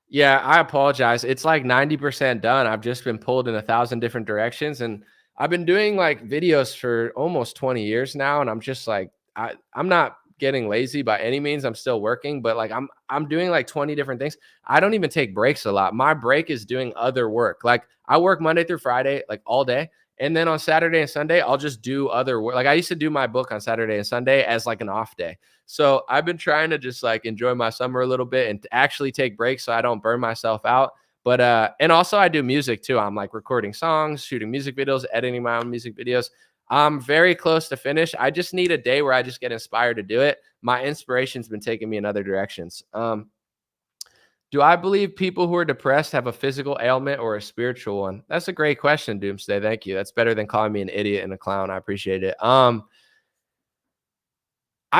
Yeah, I apologize. It's like 90% done. I've just been pulled in 1,000 different directions, and I've been doing like videos for almost 20 years now. And I'm just like, I'm not getting lazy by any means. I'm still working, but like I'm doing like 20 different things. I don't even take breaks a lot. My break is doing other work. Like I work Monday through Friday, like all day. And then on Saturday and Sunday, I'll just do other work. Like I used to do my book on Saturday and Sunday as like an off day. So I've been trying to just like enjoy my summer a little bit and actually take breaks so I don't burn myself out. But and also I do music too. I'm like recording songs, shooting music videos, editing my own music videos. I'm very close to finish. I just need a day where I just get inspired to do it. My inspiration's been taking me in other directions. Do I believe people who are depressed have a physical ailment or a spiritual one? That's a great question, Doomsday. Thank you. That's better than calling me an idiot and a clown. I appreciate it. I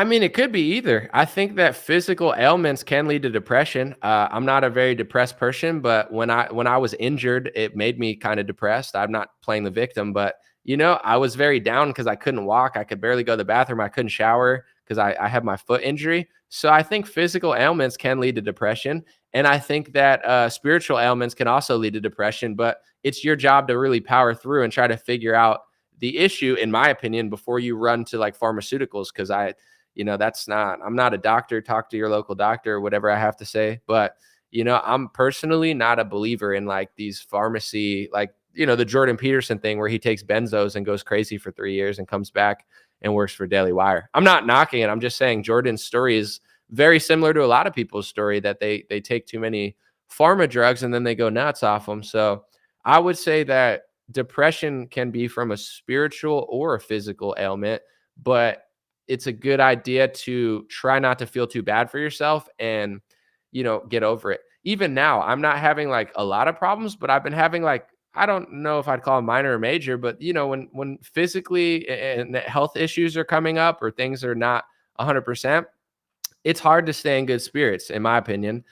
mean, it could be either. I think that physical ailments can lead to depression. I'm not a very depressed person, but when I was injured, it made me kind of depressed. I'm not playing the victim, but I was very down because I couldn't walk. I could barely go to the bathroom. I couldn't shower because I had my foot injury. So I think physical ailments can lead to depression. And I think that spiritual ailments can also lead to depression, but it's your job to really power through and try to figure out the issue, in my opinion, before you run to like pharmaceuticals. Because I'm not a doctor. Talk to your local doctor or whatever I have to say. But, I'm personally not a believer in like these pharmacy, like, the Jordan Peterson thing where he takes benzos and goes crazy for 3 years and comes back and works for Daily Wire. I'm not knocking it. I'm just saying Jordan's story is very similar to a lot of people's story, that they take too many pharma drugs and then they go nuts off them. So I would say that depression can be from a spiritual or a physical ailment, but it's a good idea to try not to feel too bad for yourself and, get over it. Even now, I'm not having like a lot of problems, but I've been having like, I don't know if I'd call them minor or major, but when physically and health issues are coming up or things are not 100%, it's hard to stay in good spirits, in my opinion.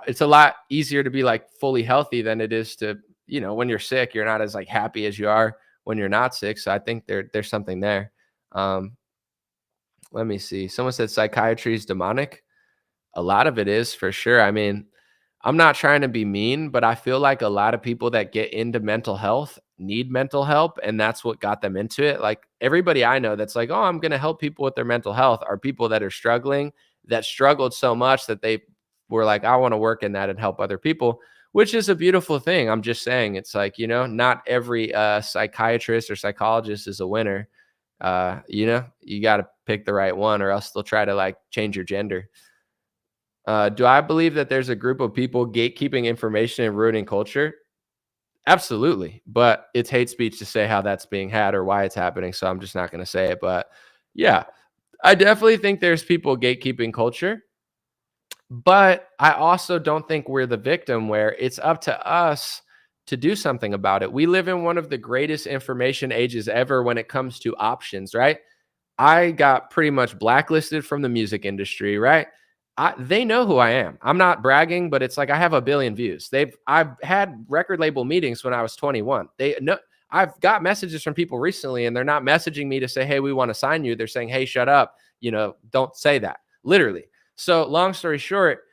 It's a lot easier to be like fully healthy than it is to, when you're sick, you're not as like happy as you are when you're not sick. So I think there's something there. Let me see. Someone said psychiatry is demonic. A lot of it is, for sure. I mean, I'm not trying to be mean, but I feel like a lot of people that get into mental health need mental help, and that's what got them into it. Like everybody I know that's like, oh, I'm going to help people with their mental health, are people that are struggling, that struggled so much that they were like, I want to work in that and help other people, which is a beautiful thing. I'm just saying, it's like, not every psychiatrist or psychologist is a winner. You got to pick the right one, or else they'll try to like change your gender. Do I believe that there's a group of people gatekeeping information and ruining culture? Absolutely. But it's hate speech to say how that's being had or why it's happening. So I'm just not going to say it. But yeah, I definitely think there's people gatekeeping culture. But I also don't think we're the victim where it's up to us to do something about it. We live in one of the greatest information ages ever when it comes to options, right? I got pretty much blacklisted from the music industry, right? They know who I am. I'm not bragging, but it's like I have a billion views. I've had record label meetings when I was 21. They know I've got messages from people recently, and they're not messaging me to say, "Hey, we want to sign you." They're saying, "Hey, shut up. Don't say that." Literally. So, long story short,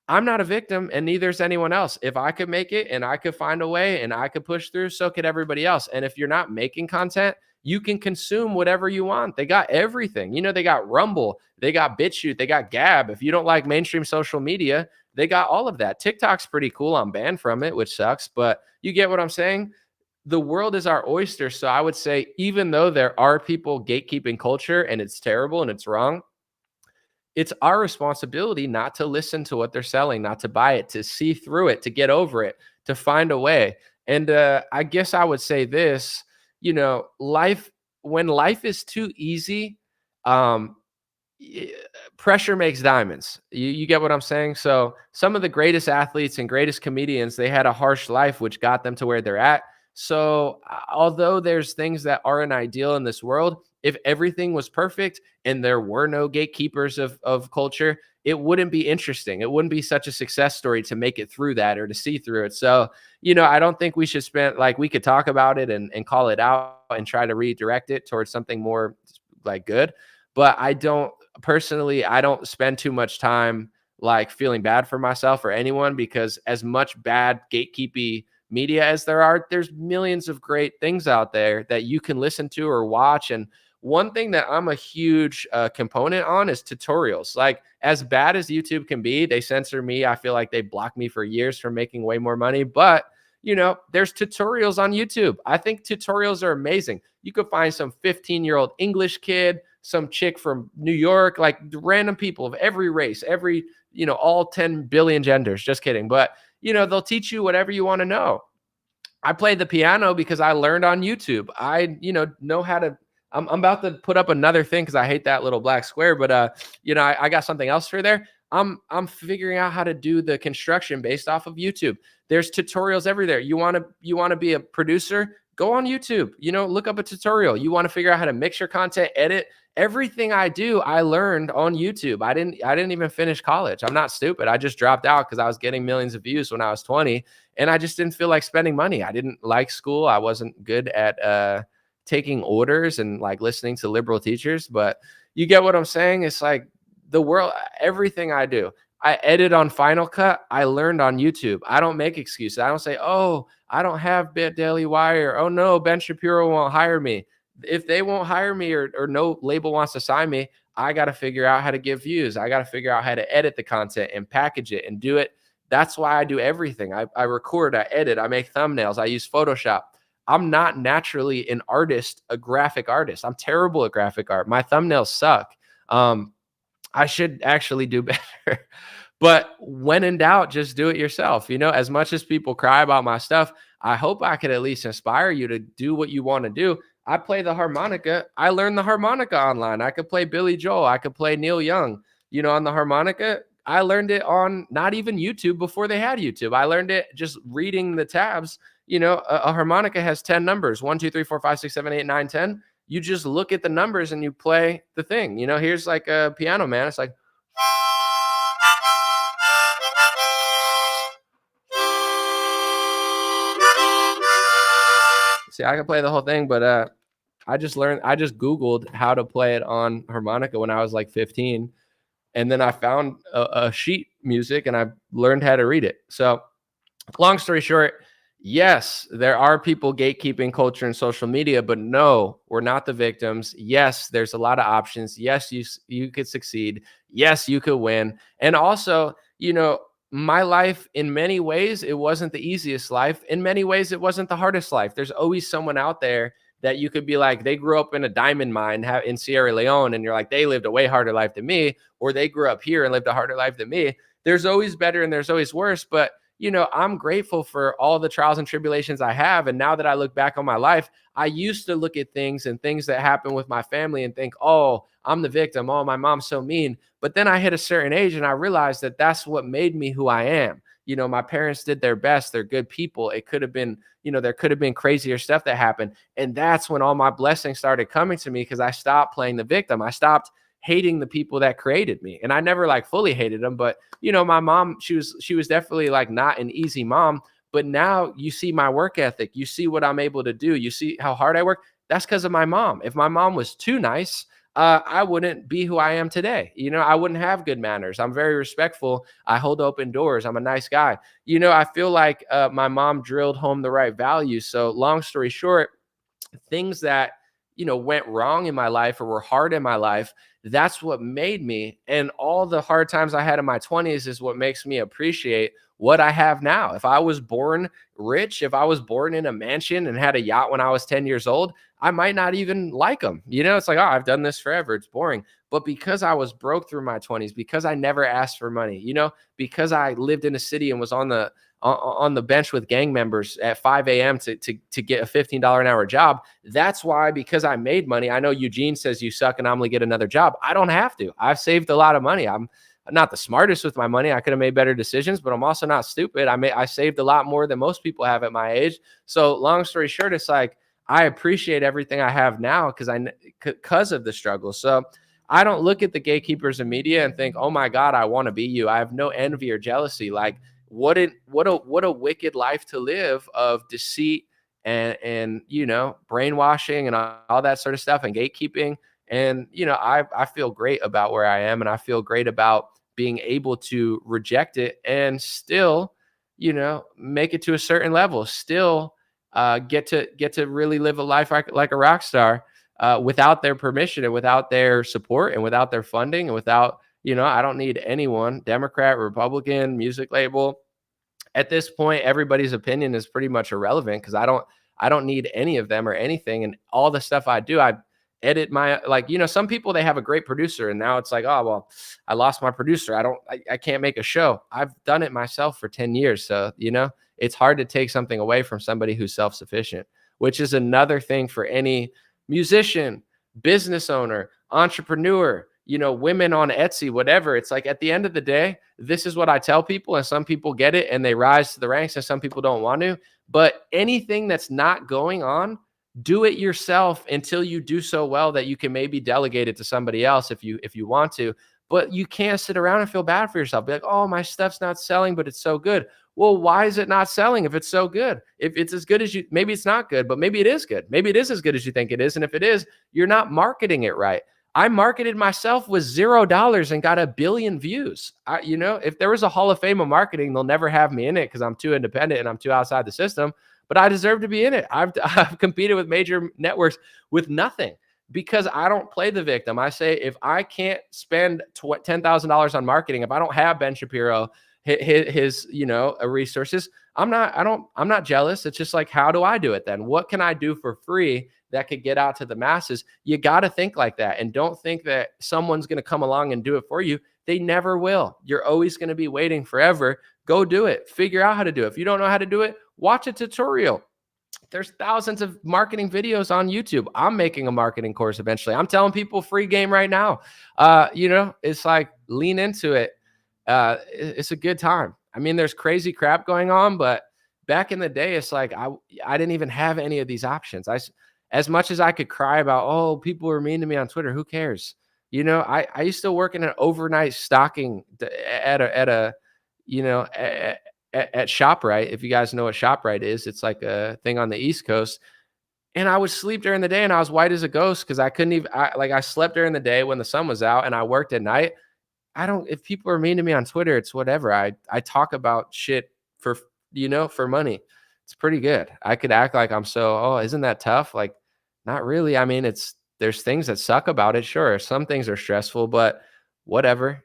I'm not a victim and neither is anyone else. If I could make it and I could find a way and I could push through, so could everybody else. And if you're not making content, you can consume whatever you want. They got everything. They got Rumble, they got BitChute, they got Gab. If you don't like mainstream social media, they got all of that. TikTok's pretty cool. I'm banned from it, which sucks, but you get what I'm saying? The world is our oyster. So I would say, even though there are people gatekeeping culture and it's terrible and it's wrong, it's our responsibility not to listen to what they're selling, not to buy it, to see through it, to get over it, to find a way. And I guess I would say this, life, when life is too easy, um, pressure makes diamonds. You get what I'm saying? So some of the greatest athletes and greatest comedians, they had a harsh life, which got them to where they're at. So although there's things that aren't ideal in this world, if everything was perfect and there were no gatekeepers of culture, it wouldn't be interesting. It wouldn't be such a success story to make it through that or to see through it. So, I don't think we should spend, like, we could talk about it and call it out and try to redirect it towards something more like good. But I don't spend too much time like feeling bad for myself or anyone, because as much bad gatekeepy media as there's millions of great things out there that you can listen to or watch. And one thing that I'm a huge component on is tutorials. Like, as bad as YouTube can be, they censor me. I feel like they blocked me for years from making way more money. But, there's tutorials on YouTube. I think tutorials are amazing. You could find some 15-year-old English kid, some chick from New York, like random people of every race, all 10 billion genders. Just kidding. But, they'll teach you whatever you want to know. I played the piano because I learned on YouTube. I, know how to. I'm about to put up another thing because I hate that little black square, but I got something else for there. I'm figuring out how to do the construction based off of YouTube. There's tutorials everywhere. You want to be a producer? Go on YouTube. Look up a tutorial. You want to figure out how to mix your content, edit. Everything I do, I learned on YouTube. I didn't even finish college. I'm not stupid. I just dropped out because I was getting millions of views when I was 20, and I just didn't feel like spending money. I didn't like school. I wasn't good at taking orders and like listening to liberal teachers. But you get what I'm saying? It's like the world, everything I do, I edit on Final Cut. I learned on YouTube. I don't make excuses. I don't say, "Oh, I don't have Daily Wire. Oh no, Ben Shapiro won't hire me." If they won't hire me or no label wants to sign me, I got to figure out how to get views. I got to figure out how to edit the content and package it and do it. That's why I do everything. I record, I edit, I make thumbnails, I use Photoshop. I'm not naturally an artist, a graphic artist. I'm terrible at graphic art. My thumbnails suck. I should actually do better. But when in doubt, just do it yourself. As much as people cry about my stuff, I hope I could at least inspire you to do what you want to do. I play the harmonica. I learned the harmonica online. I could play Billy Joel. I could play Neil Young, on the harmonica. I learned it on not even YouTube before they had YouTube. I learned it just reading the tabs. A harmonica has 10 numbers, 1, 2, 3, 4, 5, 6, 7, 8, 9, 10. You just look at the numbers and you play the thing. Here's like a piano, man. It's like, see, I can play the whole thing, but I just Googled how to play it on harmonica when I was like 15. And then I found a sheet music and I learned how to read it. So long story short, yes, there are people gatekeeping culture and social media, but no, we're not the victims. Yes, there's a lot of options. Yes, you could succeed. Yes, you could win. And also, my life, in many ways, it wasn't the easiest life. In many ways, it wasn't the hardest life. There's always someone out there that you could be like, they grew up in a diamond mine in Sierra Leone, and you're like, they lived a way harder life than me, or they grew up here and lived a harder life than me. There's always better and there's always worse. But, I'm grateful for all the trials and tribulations I have. And now that I look back on my life, I used to look at things and things that happen with my family and think, oh, I'm the victim. Oh, my mom's so mean. But then I hit a certain age and I realized that that's what made me who I am. My parents did their best. They're good people. It could have been, there could have been crazier stuff that happened. And that's when all my blessings started coming to me, because I stopped playing the victim. I stopped hating the people that created me. And I never like fully hated them, but my mom, she was definitely like not an easy mom. But now you see my work ethic, you see what I'm able to do, you see how hard I work. That's because of my mom. If my mom was too nice, I wouldn't be who I am today. I wouldn't have good manners. I'm very respectful. I hold open doors. I'm a nice guy. I feel like my mom drilled home the right values. So long story short, things that went wrong in my life or were hard in my life, that's what made me. And all the hard times I had in my 20s is what makes me appreciate what I have now. If I was born rich, if I was born in a mansion and had a yacht when I was 10 years old, I might not even like them. It's like, oh, I've done this forever, it's boring. But because I was broke through my 20s, because I never asked for money, because I lived in a city and was on the bench with gang members at 5 a.m. to get a $15 an hour job. That's why, because I made money. I know Eugene says you suck and An0maly get another job. I don't have to. I've saved a lot of money. I'm not the smartest with my money. I could have made better decisions, but I'm also not stupid. I saved a lot more than most people have at my age. So long story short, it's like, I appreciate everything I have now because of the struggle. So I don't look at the gatekeepers of media and think, oh my God, I want to be you. I have no envy or jealousy. Like, what a wicked life to live of deceit and brainwashing and all that sort of stuff and gatekeeping. And I feel great about where I am, and I feel great about being able to reject it and still make it to a certain level, still get to really live a life like a rock star without their permission and without their support and without their funding and without I don't need anyone, Democrat, Republican, music label. At this point, everybody's opinion is pretty much irrelevant, because I don't need any of them or anything. And all the stuff I do, I edit some people, they have a great producer and now it's like, oh, well, I lost my producer. I can't make a show. I've done it myself for 10 years. So, it's hard to take something away from somebody who's self-sufficient, which is another thing for any musician, business owner, entrepreneur, women on Etsy, whatever. It's like, at the end of the day, this is what I tell people, and some people get it and they rise to the ranks and some people don't want to. But anything that's not going on, do it yourself until you do so well that you can maybe delegate it to somebody else if you want to. But you can't sit around and feel bad for yourself. Be like, oh, my stuff's not selling, but it's so good. Well, why is it not selling if it's so good? If it's as good as you, maybe it's not good, but maybe it is good. Maybe it is as good as you think it is. And if it is, you're not marketing it right. I marketed myself with $0 and got 1 billion views. If there was a Hall of Fame of marketing, they'll never have me in it because I'm too independent and I'm too outside the system. But I deserve to be in it. I've competed with major networks with nothing, because I don't play the victim. I say, if I can't spend $10,000 on marketing, if I don't have Ben Shapiro, his resources, I'm not jealous. It's just like, how do I do it then? What can I do for free that could get out to the masses? You got to think like that, and don't think that someone's going to come along and do it for you. They never will. You're always going to be waiting forever. Go do it. Figure out how to do it. If you don't know how to do it, watch a tutorial. There's thousands of marketing videos on YouTube. I'm making a marketing course eventually. I'm telling people free game right now. It's like, lean into it. It's a good time. I mean, there's crazy crap going on, but back in the day, it's like, I didn't even have any of these options. As much as I could cry about, oh, people were mean to me on Twitter, who cares? I used to work in an overnight stocking at ShopRite. If you guys know what ShopRite is, it's like a thing on the East Coast. And I would sleep during the day and I was white as a ghost because I couldn't even, I slept during the day when the sun was out and I worked at night. If people are mean to me on Twitter, it's whatever. I talk about shit for money. It's pretty good. I could act like I'm isn't that tough? Like, not really. I mean, there's things that suck about it. Sure. Some things are stressful, but whatever,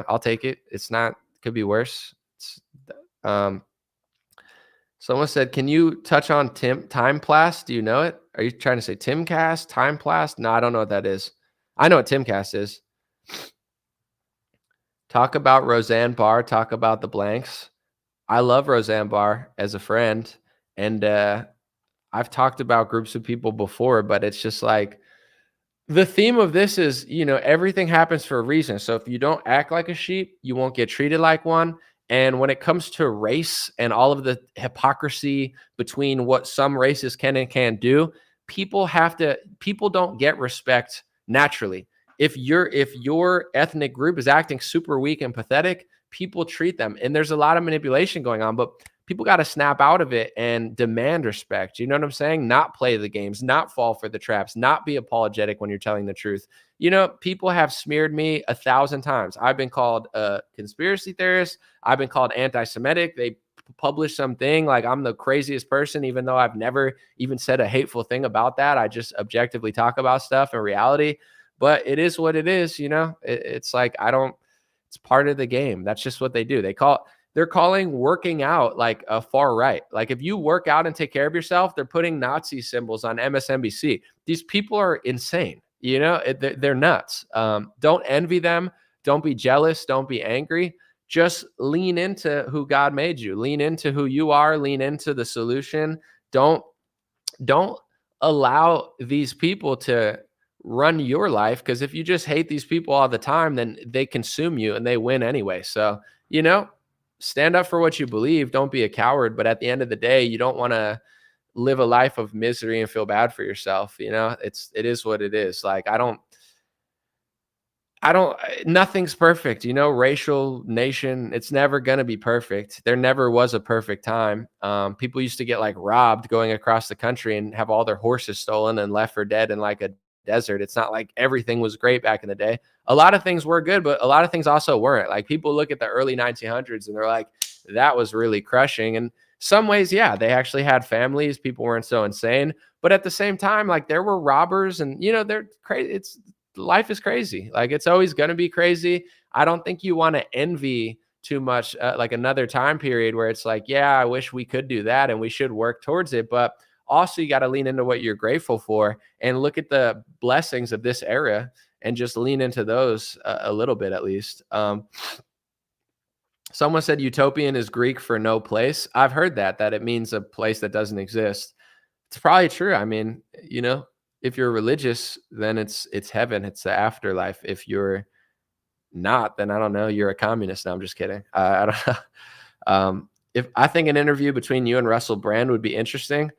I'll take it. It's not, could be worse. Someone said, can you touch on Timecast? Do you know it? Are you trying to say Timcast, Timecast? No, I don't know what that is. I know what Timcast is. Talk about Roseanne Barr. Talk about the blanks. I love Roseanne Barr as a friend, and I've talked about groups of people before, but it's just like the theme of this is, everything happens for a reason. So if you don't act like a sheep, you won't get treated like one. And when it comes to race and all of the hypocrisy between what some races can and can't do, people don't get respect naturally. If your ethnic group is acting super weak and pathetic, people treat them. And there's a lot of manipulation going on, but people got to snap out of it and demand respect. You know what I'm saying? Not play the games, not fall for the traps, not be apologetic when you're telling the truth. People have smeared me 1,000 times. I've been called a conspiracy theorist. I've been called anti-Semitic. They publish something like I'm the craziest person, even though I've never even said a hateful thing about that. I just objectively talk about stuff in reality. But it is what it is. It's like, it's part of the game. That's just what they do. They're calling working out like a far right. Like if you work out and take care of yourself, they're putting Nazi symbols on MSNBC. These people are insane. They're nuts. Don't envy them. Don't be jealous. Don't be angry. Just lean into who God made you. Lean into who you are. Lean into the solution. Don't allow these people to run your life, because if you just hate these people all the time, then they consume you and they win anyway. So, stand up for what you believe. Don't be a coward. But at the end of the day, you don't want to live a life of misery and feel bad for yourself. It is what it is. Like, nothing's perfect, racial nation. It's never going to be perfect. There never was a perfect time. People used to get like robbed going across the country and have all their horses stolen and left for dead in like a desert. It's not like everything was great back in the day. A lot of things were good, but a lot of things also weren't. Like people look at the early 1900s and they're like, that was really crushing. And some ways, yeah, they actually had families. People weren't so insane. But at the same time, like there were robbers and, they're crazy. Life is crazy. Like it's always going to be crazy. I don't think you want to envy too much, like another time period where it's like, yeah, I wish we could do that and we should work towards it. But also you got to lean into what you're grateful for and look at the blessings of this era and just lean into those a little bit at least. Someone said utopian is Greek for no place. I've heard that it means a place that doesn't exist. It's probably true. I mean, if you're religious, then it's heaven. It's the afterlife. If you're not, then I don't know. You're a communist. No, I'm just kidding. I don't know. If I think an interview between you and Russell Brand would be interesting.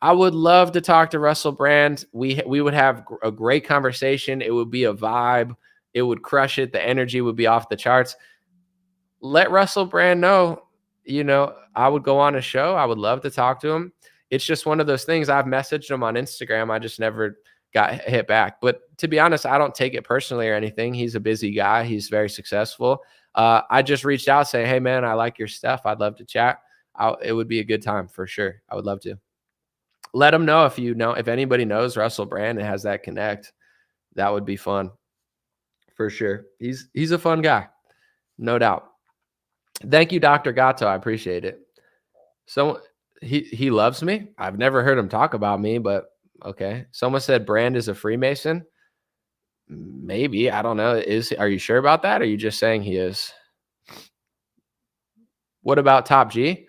I would love to talk to Russell Brand. We would have a great conversation. It would be a vibe. It would crush it. The energy would be off the charts. Let Russell Brand know, I would go on a show. I would love to talk to him. It's just one of those things. I've messaged him on Instagram. I just never got hit back. But to be honest, I don't take it personally or anything. He's a busy guy. He's very successful. I just reached out saying, hey, man, I like your stuff. I'd love to chat. It would be a good time for sure. I would love to. Let him know if anybody knows Russell Brand and has that connect. That would be fun for sure. He's a fun guy, no doubt. Thank you, Dr. Gatto. I appreciate it. So he loves me. I've never heard him talk about me, but okay. Someone said Brand is a Freemason. Maybe, I don't know. Are you sure about that? Or are you just saying he is? What about Top G?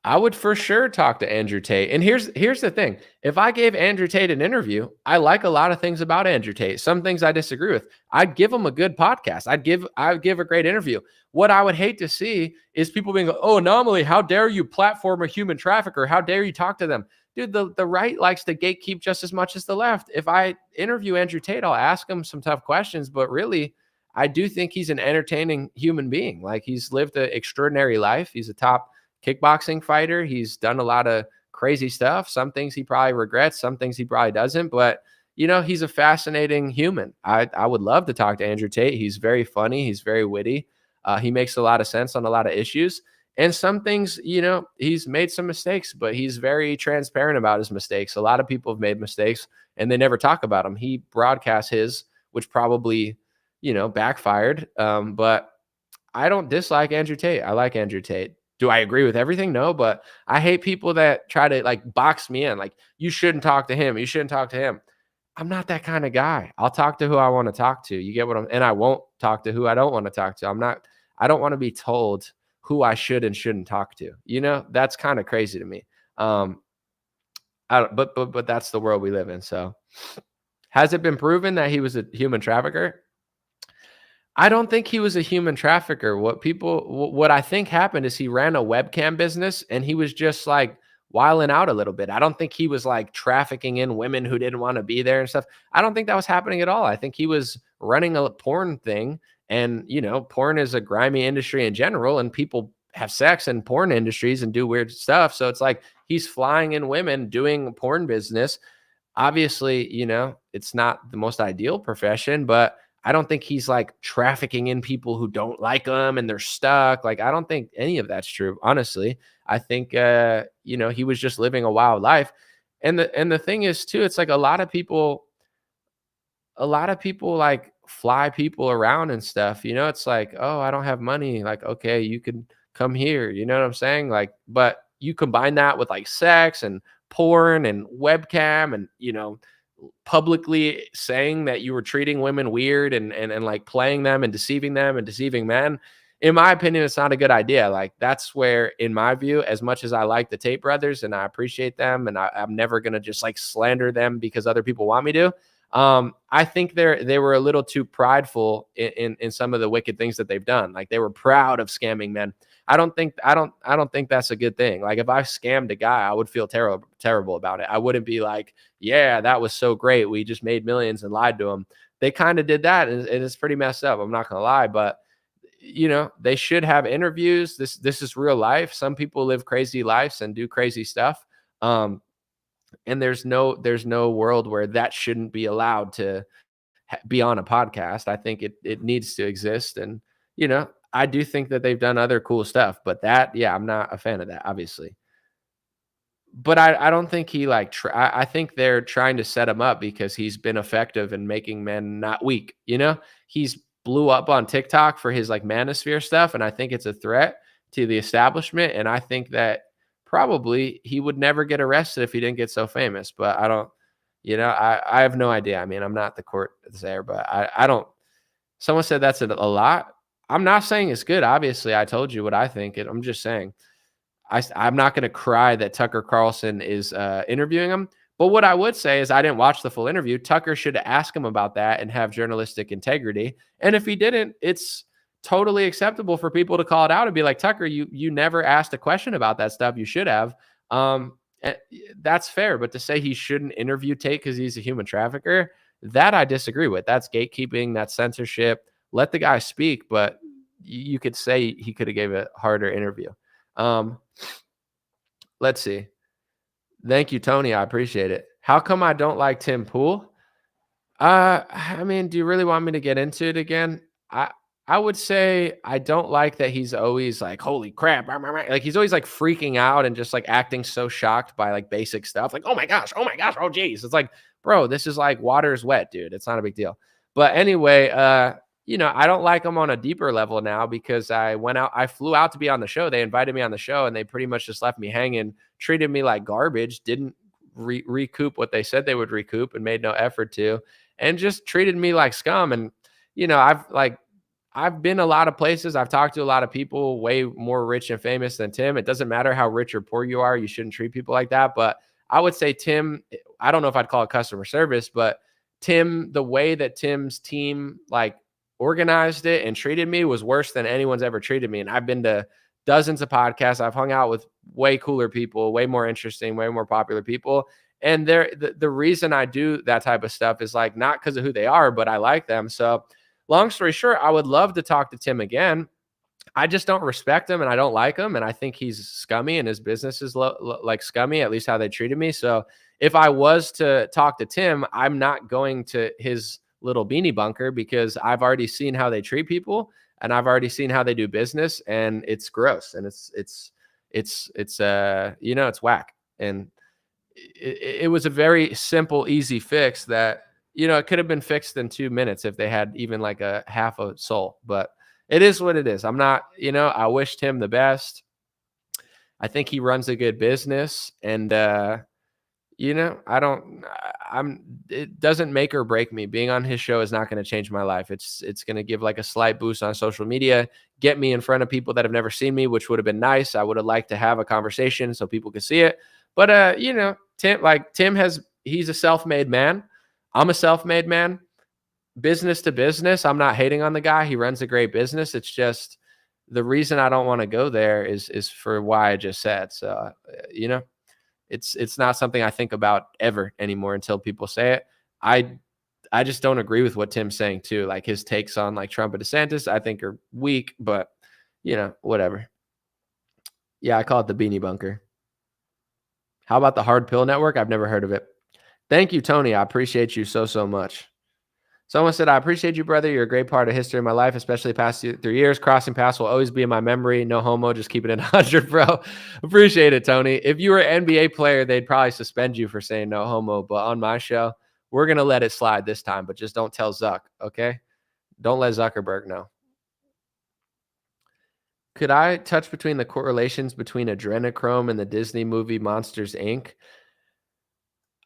I would for sure talk to Andrew Tate. And here's the thing. If I gave Andrew Tate an interview, I like a lot of things about Andrew Tate. Some things I disagree with. I'd give him a good podcast. I'd give a great interview. What I would hate to see is people being, oh, An0maly, how dare you platform a human trafficker? How dare you talk to them? Dude, the right likes to gatekeep just as much as the left. If I interview Andrew Tate, I'll ask him some tough questions, but really, I do think he's an entertaining human being. Like he's lived an extraordinary life. He's a top kickboxing fighter. He's done a lot of crazy stuff. Some things he probably regrets, some things he probably doesn't, but he's a fascinating human. I would love to talk to Andrew Tate. He's very funny. He's very witty. He makes a lot of sense on a lot of issues. And some things, he's made some mistakes, but he's very transparent about his mistakes. A lot of people have made mistakes and they never talk about them. He broadcasts his, which probably, backfired. But I don't dislike Andrew Tate. I like Andrew Tate. Do I agree with everything? No, but I hate people that try to like box me in. Like, you shouldn't talk to him. You shouldn't talk to him. I'm not that kind of guy. I'll talk to who I want to talk to. You get what and I won't talk to who I don't want to talk to. I don't want to be told who I should and shouldn't talk to. That's kind of crazy to me. But that's the world we live in. So has it been proven that he was a human trafficker? I don't think he was a human trafficker. What I think happened is he ran a webcam business and he was just like wilding out a little bit. I don't think he was like trafficking in women who didn't want to be there and stuff. I don't think that was happening at all. I think he was running a porn thing, and porn is a grimy industry in general, and people have sex in porn industries and do weird stuff. So it's like he's flying in women doing porn business. Obviously, it's not the most ideal profession, but I don't think he's like trafficking in people who don't like him and they're stuck. Like, I don't think any of that's true. Honestly, I think, he was just living a wild life. And the thing is too, it's like a lot of people like fly people around and stuff. It's like, oh, I don't have money. Like, okay, you could come here. You know what I'm saying? Like, but you combine that with like sex and porn and webcam and, publicly saying that you were treating women weird and like playing them and deceiving men. In my opinion, it's not a good idea. Like, that's where, in my view, as much as I like the Tate brothers and I appreciate them, and I'm never going to just like slander them because other people want me to. I think they were a little too prideful in some of the wicked things that they've done. Like, they were proud of scamming men. I don't think that's a good thing. Like, if I scammed a guy, I would feel terrible about it. I wouldn't be like, yeah, that was so great, we just made millions and lied to him. They kind of did that, and it's pretty messed up. I'm not gonna lie, but they should have interviews. This is real life. Some people live crazy lives and do crazy stuff. And there's no world where that shouldn't be allowed to be on a podcast. I think it needs to exist. And, I do think that they've done other cool stuff, but I'm not a fan of that, obviously. But I don't think he I think they're trying to set him up because he's been effective in making men not weak. He's blew up on TikTok for his like manosphere stuff. And I think it's a threat to the establishment. And I think that probably he would never get arrested if he didn't get so famous. But I don't, I have no idea. I mean, I'm not the court there, but I don't. Someone said that's a lot. I'm not saying it's good. Obviously, I told you what I think. I'm just saying I'm not going to cry that Tucker Carlson is interviewing him. But what I would say is I didn't watch the full interview. Tucker should ask him about that and have journalistic integrity. And if he didn't, it's totally acceptable for people to call it out and be like, Tucker, you never asked a question about that stuff. You should have. That's fair. But to say he shouldn't interview Tate because he's a human trafficker, that I disagree with. That's gatekeeping. That's censorship. Let the guy speak, but you could say he could have gave a harder interview. Let's see. Thank you, Tony. I appreciate it. How come I don't like Tim Pool? I mean, do you really want me to get into it again? I would say I don't like that he's always like, holy crap. Like, he's always like freaking out and just like acting so shocked by like basic stuff. Like, oh my gosh, oh geez. It's like, bro, this is like water is wet, dude. It's not a big deal. But anyway, I don't like him on a deeper level now because I flew out to be on the show. They invited me on the show and they pretty much just left me hanging, treated me like garbage, didn't recoup what they said they would recoup and made no effort to, and just treated me like scum. And, I've been a lot of places. I've talked to a lot of people way more rich and famous than Tim. It doesn't matter how rich or poor you are. You shouldn't treat people like that. But I would say Tim, I don't know if I'd call it customer service, but Tim, the way that Tim's team like organized it and treated me was worse than anyone's ever treated me. And I've been to dozens of podcasts. I've hung out with way cooler people, way more interesting, way more popular people. And the reason I do that type of stuff is like not because of who they are, but I like them. So long story short, I would love to talk to Tim again. I just don't respect him and I don't like him. And I think he's scummy and his business is like scummy, at least how they treated me. So if I was to talk to Tim, I'm not going to his little beanie bunker because I've already seen how they treat people and I've already seen how they do business, and it's gross and it's whack. And it was a very simple, easy fix that, it could have been fixed in 2 minutes if they had even like a half a soul, but it is what it is. I'm not, I wished him the best. I think he runs a good business, and It doesn't make or break me. Being on his show is not going to change my life. It's going to give like a slight boost on social media, get me in front of people that have never seen me, which would have been nice. I would have liked to have a conversation so people could see it. But he's a self-made man. I'm a self-made man. Business to business, I'm not hating on the guy. He runs a great business. It's just the reason I don't want to go there is for why I just said. So, it's not something I think about ever anymore until people say it. I just don't agree with what Tim's saying too. Like his takes on like Trump and DeSantis, I think are weak, but whatever. Yeah, I call it the beanie bunker. How about the Hard Pill Network? I've never heard of it. Thank you, Tony. I appreciate you so much. Someone said, I appreciate you, brother. You're a great part of history of my life, especially the past 3 years. Crossing paths will always be in my memory. No homo, just keep it at 100, bro. Appreciate it, Tony. If you were an NBA player, they'd probably suspend you for saying no homo. But on my show, we're going to let it slide this time. But just don't tell Zuck, okay? Don't let Zuckerberg know. Could I touch between the correlations between adrenochrome and the Disney movie Monsters, Inc.?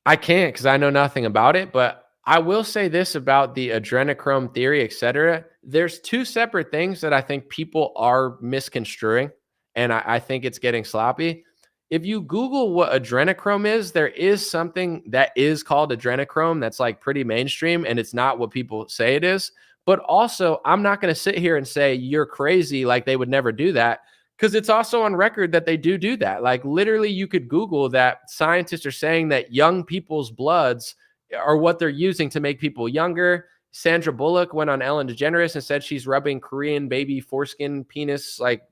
I can't because I know nothing about it, but I will say this about the adrenochrome theory, etc. There's two separate things that I think people are misconstruing, and I think it's getting sloppy. If you Google what adrenochrome is, there is something that is called adrenochrome that's like pretty mainstream, and it's not what people say it is. But also, I'm not going to sit here and say you're crazy, like they would never do that, because it's also on record that they do that. Like literally, you could Google that scientists are saying that young people's bloods are what they're using to make people younger. Sandra Bullock went on Ellen DeGeneres and said she's rubbing Korean baby foreskin penis, like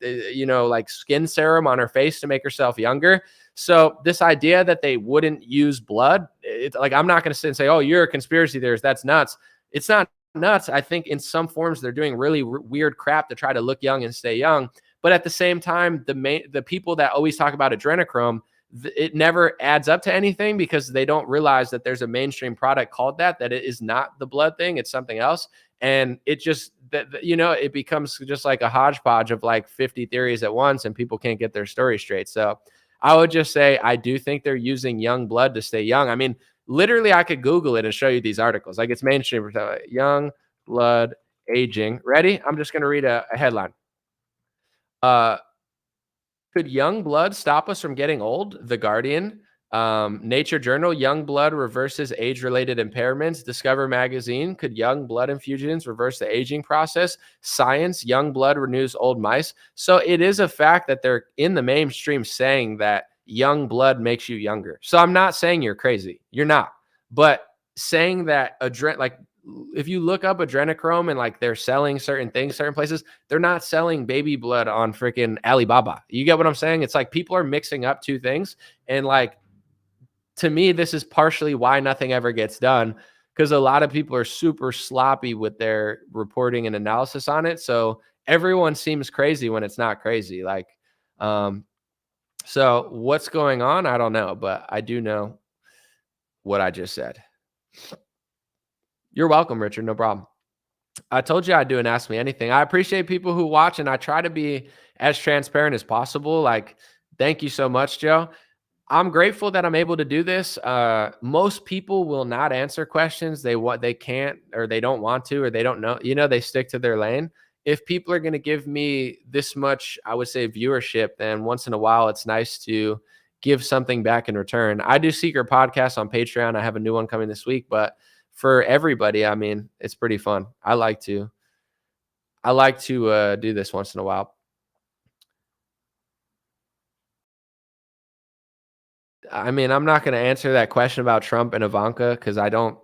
skin serum on her face to make herself younger. So this idea that they wouldn't use blood, it's like, I'm not going to sit and say, oh, you're a conspiracy theorist. That's nuts. It's not nuts. I think in some forms they're doing really weird crap to try to look young and stay young. But at the same time, the people that always talk about adrenochrome, it never adds up to anything because they don't realize that there's a mainstream product called that it is not the blood thing. It's something else. And it just, it becomes just like a hodgepodge of like 50 theories at once and people can't get their story straight. So I would just say, I do think they're using young blood to stay young. I mean, literally I could Google it and show you these articles. Like it's mainstream, young blood aging. Ready? I'm just going to read a headline. Could young blood stop us from getting old? The Guardian, Nature Journal, young blood reverses age-related impairments. Discover Magazine, could young blood infusions reverse the aging process? Science, young blood renews old mice. So it is a fact that they're in the mainstream saying that young blood makes you younger. So I'm not saying you're crazy. You're not. But saying that if you look up adrenochrome and like they're selling certain things, certain places, they're not selling baby blood on freaking Alibaba. You get what I'm saying? It's like people are mixing up two things. And like, to me, this is partially why nothing ever gets done, because a lot of people are super sloppy with their reporting and analysis on it. So everyone seems crazy when it's not crazy. Like, so what's going on? I don't know, but I do know what I just said. You're welcome, Richard. No problem. I told you I'd do an Ask Me Anything. I appreciate people who watch, and I try to be as transparent as possible. Like, thank you so much, Joe. I'm grateful that I'm able to do this. Most people will not answer questions. They can't, or they don't want to, or they don't know. They stick to their lane. If people are going to give me this much, I would say, viewership, then once in a while, it's nice to give something back in return. I do secret podcasts on Patreon. I have a new one coming this week, but for everybody, I mean, it's pretty fun. I like to do this once in a while. I mean, I'm not going to answer that question about Trump and Ivanka because I don't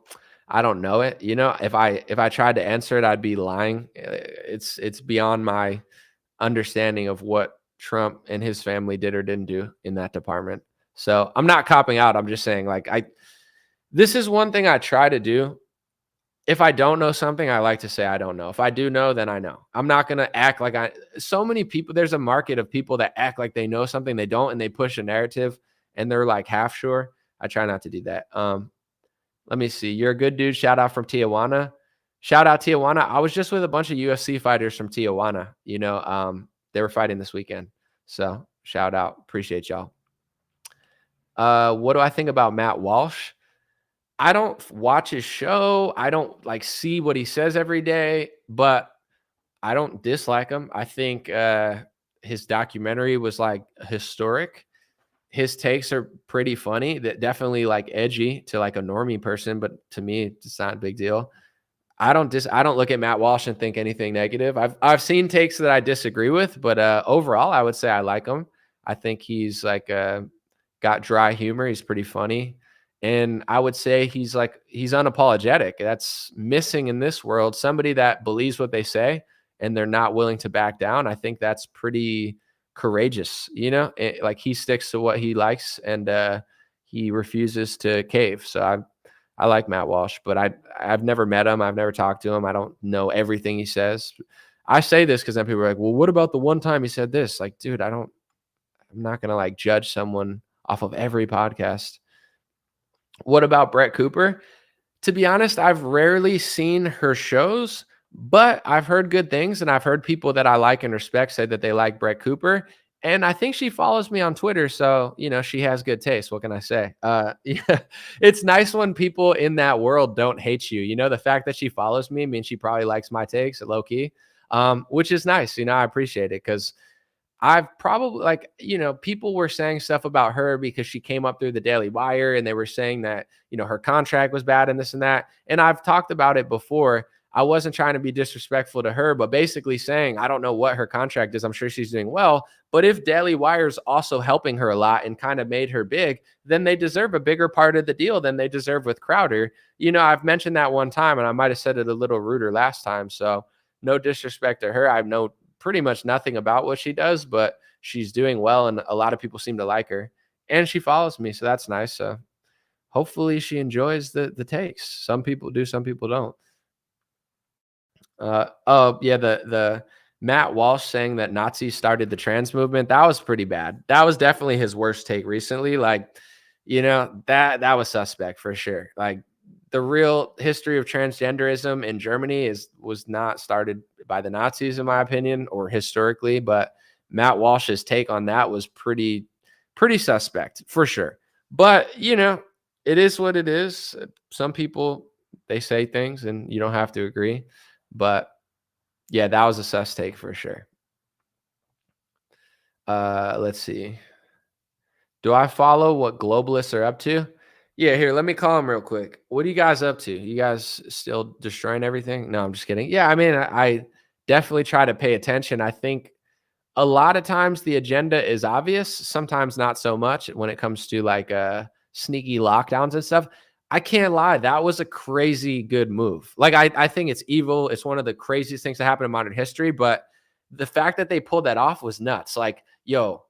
know it. If I tried to answer it, I'd be lying. It's beyond my understanding of what Trump and his family did or didn't do in that department. So I'm not copping out. I'm just saying, like, this is one thing I try to do. If I don't know something, I like to say I don't know. If I do know, then I know. I'm not going to act like so many people, there's a market of people that act like they know something they don't, and they push a narrative and they're like half sure. I try not to do that. Let me see. You're a good dude. Shout out from Tijuana. Shout out Tijuana. I was just with a bunch of UFC fighters from Tijuana. They were fighting this weekend. So shout out. Appreciate y'all. What do I think about Matt Walsh? I don't watch his show. I don't like see what he says every day, but I don't dislike him. I think his documentary was like historic. His takes are pretty funny. That definitely like edgy to like a normie person, but to me, it's not a big deal. I don't look at Matt Walsh and think anything negative. I've seen takes that I disagree with, but overall, I would say I like him. I think he's like got dry humor. He's pretty funny, and I would say he's unapologetic. That's missing in this world. Somebody that believes what they say and they're not willing to back down. I think that's pretty courageous. Like he sticks to what he likes and he refuses to cave. So I like Matt Walsh, but I've never met him. I've never talked to him. I don't know everything he says. I say this because then people are like, well, what about the one time he said this? Like, dude, I'm not gonna like judge someone off of every podcast. What about Brett Cooper? To be honest, I've rarely seen her shows, but I've heard good things and I've heard people that I like and respect say that they like Brett Cooper. And I think she follows me on Twitter, so she has good taste. What can I say? Yeah, it's nice when people in that world don't hate you. The fact that she follows me means she probably likes my takes at low key, which is nice. I appreciate it because I've probably people were saying stuff about her because she came up through the Daily Wire and they were saying that, her contract was bad and this and that. And I've talked about it before. I wasn't trying to be disrespectful to her, but basically saying, I don't know what her contract is. I'm sure she's doing well. But if Daily Wire's also helping her a lot and kind of made her big, then they deserve a bigger part of the deal than they deserve with Crowder. I've mentioned that one time and I might have said it a little ruder last time. So no disrespect to her. I know pretty much nothing about what she does, but she's doing well and a lot of people seem to like her and she follows me. So that's nice. So hopefully she enjoys the takes. Some people do, some people don't. Oh yeah, the Matt Walsh saying that Nazis started the trans movement, that was pretty bad. That was definitely his worst take recently. Like, that was suspect for sure. Like the real history of transgenderism in Germany was not started by the Nazis, in my opinion, or historically, but Matt Walsh's take on that was pretty suspect for sure. But it is what it is. Some people, they say things and you don't have to agree. But yeah, that was a sus take for sure. Let's see. Do I follow what globalists are up to? Yeah, here, let me call them real quick. What are you guys up to? You guys still destroying everything? No, I'm just kidding. Yeah, I mean, I definitely try to pay attention. I think a lot of times the agenda is obvious, sometimes not so much when it comes to like sneaky lockdowns and stuff. I can't lie. That was a crazy good move. Like, I think it's evil. It's one of the craziest things to happen in modern history. But the fact that they pulled that off was nuts. Like, yo,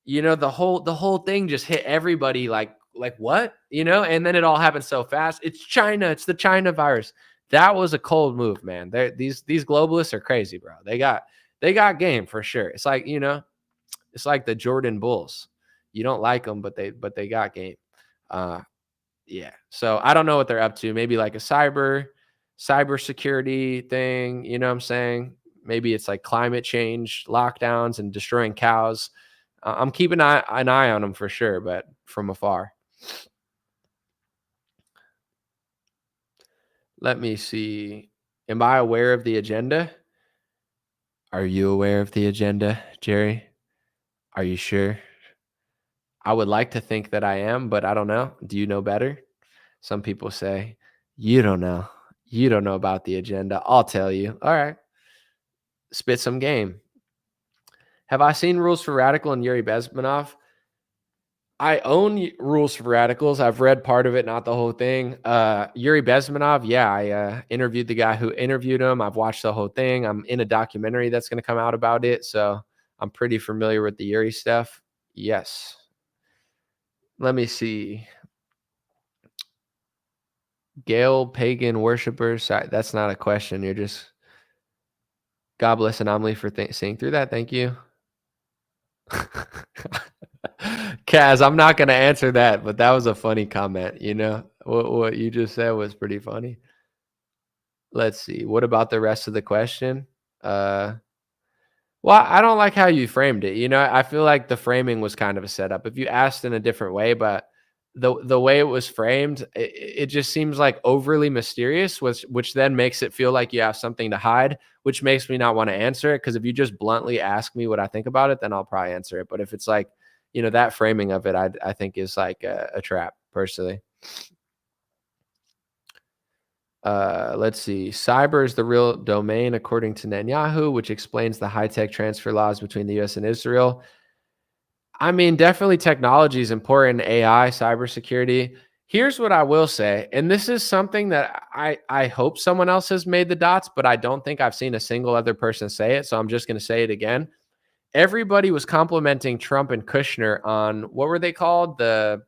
the whole thing just hit everybody like what? And then it all happened so fast. It's China. It's the China virus. That was a cold move, man. These globalists are crazy, bro. They got game for sure. It's like, it's like the Jordan Bulls. You don't like them, but they got game. Yeah. So I don't know what they're up to. Maybe like a cyber security thing. You know what I'm saying? Maybe it's like climate change, lockdowns, and destroying cows. I'm keeping an eye on them for sure, but from afar. Let me see. Am I aware of the agenda? Are you aware of the agenda, Jerry? Are you sure? I would like to think that I am, but I don't know. Do you know better? Some people say, you don't know. You don't know about the agenda. I'll tell you. All right. Spit some game. Have I seen Rules for Radical and Yuri Bezmenov? I own Rules for Radicals. I've read part of it, not the whole thing. Yuri Bezmenov, yeah, I interviewed the guy who interviewed him. I've watched the whole thing. I'm in a documentary that's going to come out about it, so I'm pretty familiar with the Yuri stuff. Yes. Let me see. Gale pagan worshippers. That's not a question. You're just God bless An0maly for seeing through that. Thank you. Kaz, I'm not going to answer that, but that was a funny comment. What you just said was pretty funny. Let's see. What about the rest of the question? Well, I don't like how you framed it. I feel like the framing was kind of a setup. If you asked in a different way, but the way it was framed, it just seems like overly mysterious, which then makes it feel like you have something to hide, which makes me not want to answer it. Because if you just bluntly ask me what I think about it, then I'll probably answer it. But if it's like, that framing of it, I think is like a trap, personally. Let's see. Cyber is the real domain, according to Netanyahu, which explains the high-tech transfer laws between the U.S. and Israel. I mean, definitely technology is important. AI, cybersecurity. Here's what I will say, and this is something that I hope someone else has made the dots, but I don't think I've seen a single other person say it, so I'm just going to say it again. Everybody was complimenting Trump and Kushner on, what were they called? The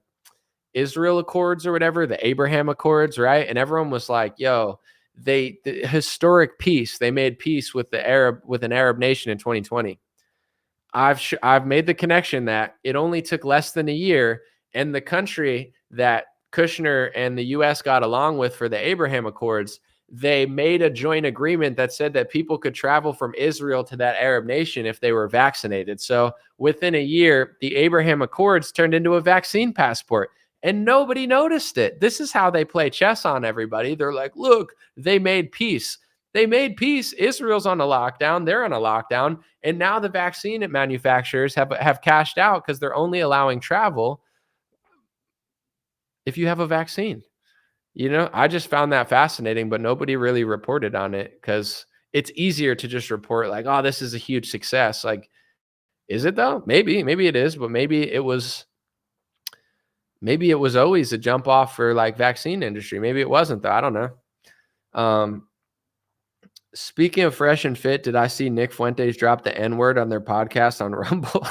Israel Accords or whatever, the Abraham Accords, right? And everyone was like, yo, the historic peace. They made peace with an Arab nation in 2020. I've made the connection that it only took less than a year, and the country that Kushner and the US got along with for the Abraham Accords, they made a joint agreement that said that people could travel from Israel to that Arab nation if they were vaccinated. So within a year, the Abraham Accords turned into a vaccine passport, and nobody noticed it. This is how they play chess on everybody. They're like, look, they made peace. They made peace. Israel's on a lockdown. They're on a lockdown. And now the vaccine manufacturers have cashed out because they're only allowing travel if you have a vaccine. I just found that fascinating, but nobody really reported on it because it's easier to just report like, oh, this is a huge success. Like, is it though? Maybe it is, but maybe it was always a jump off for like vaccine industry. Maybe it wasn't though. I don't know. Speaking of fresh and fit, did I see Nick Fuentes drop the N-word on their podcast on Rumble?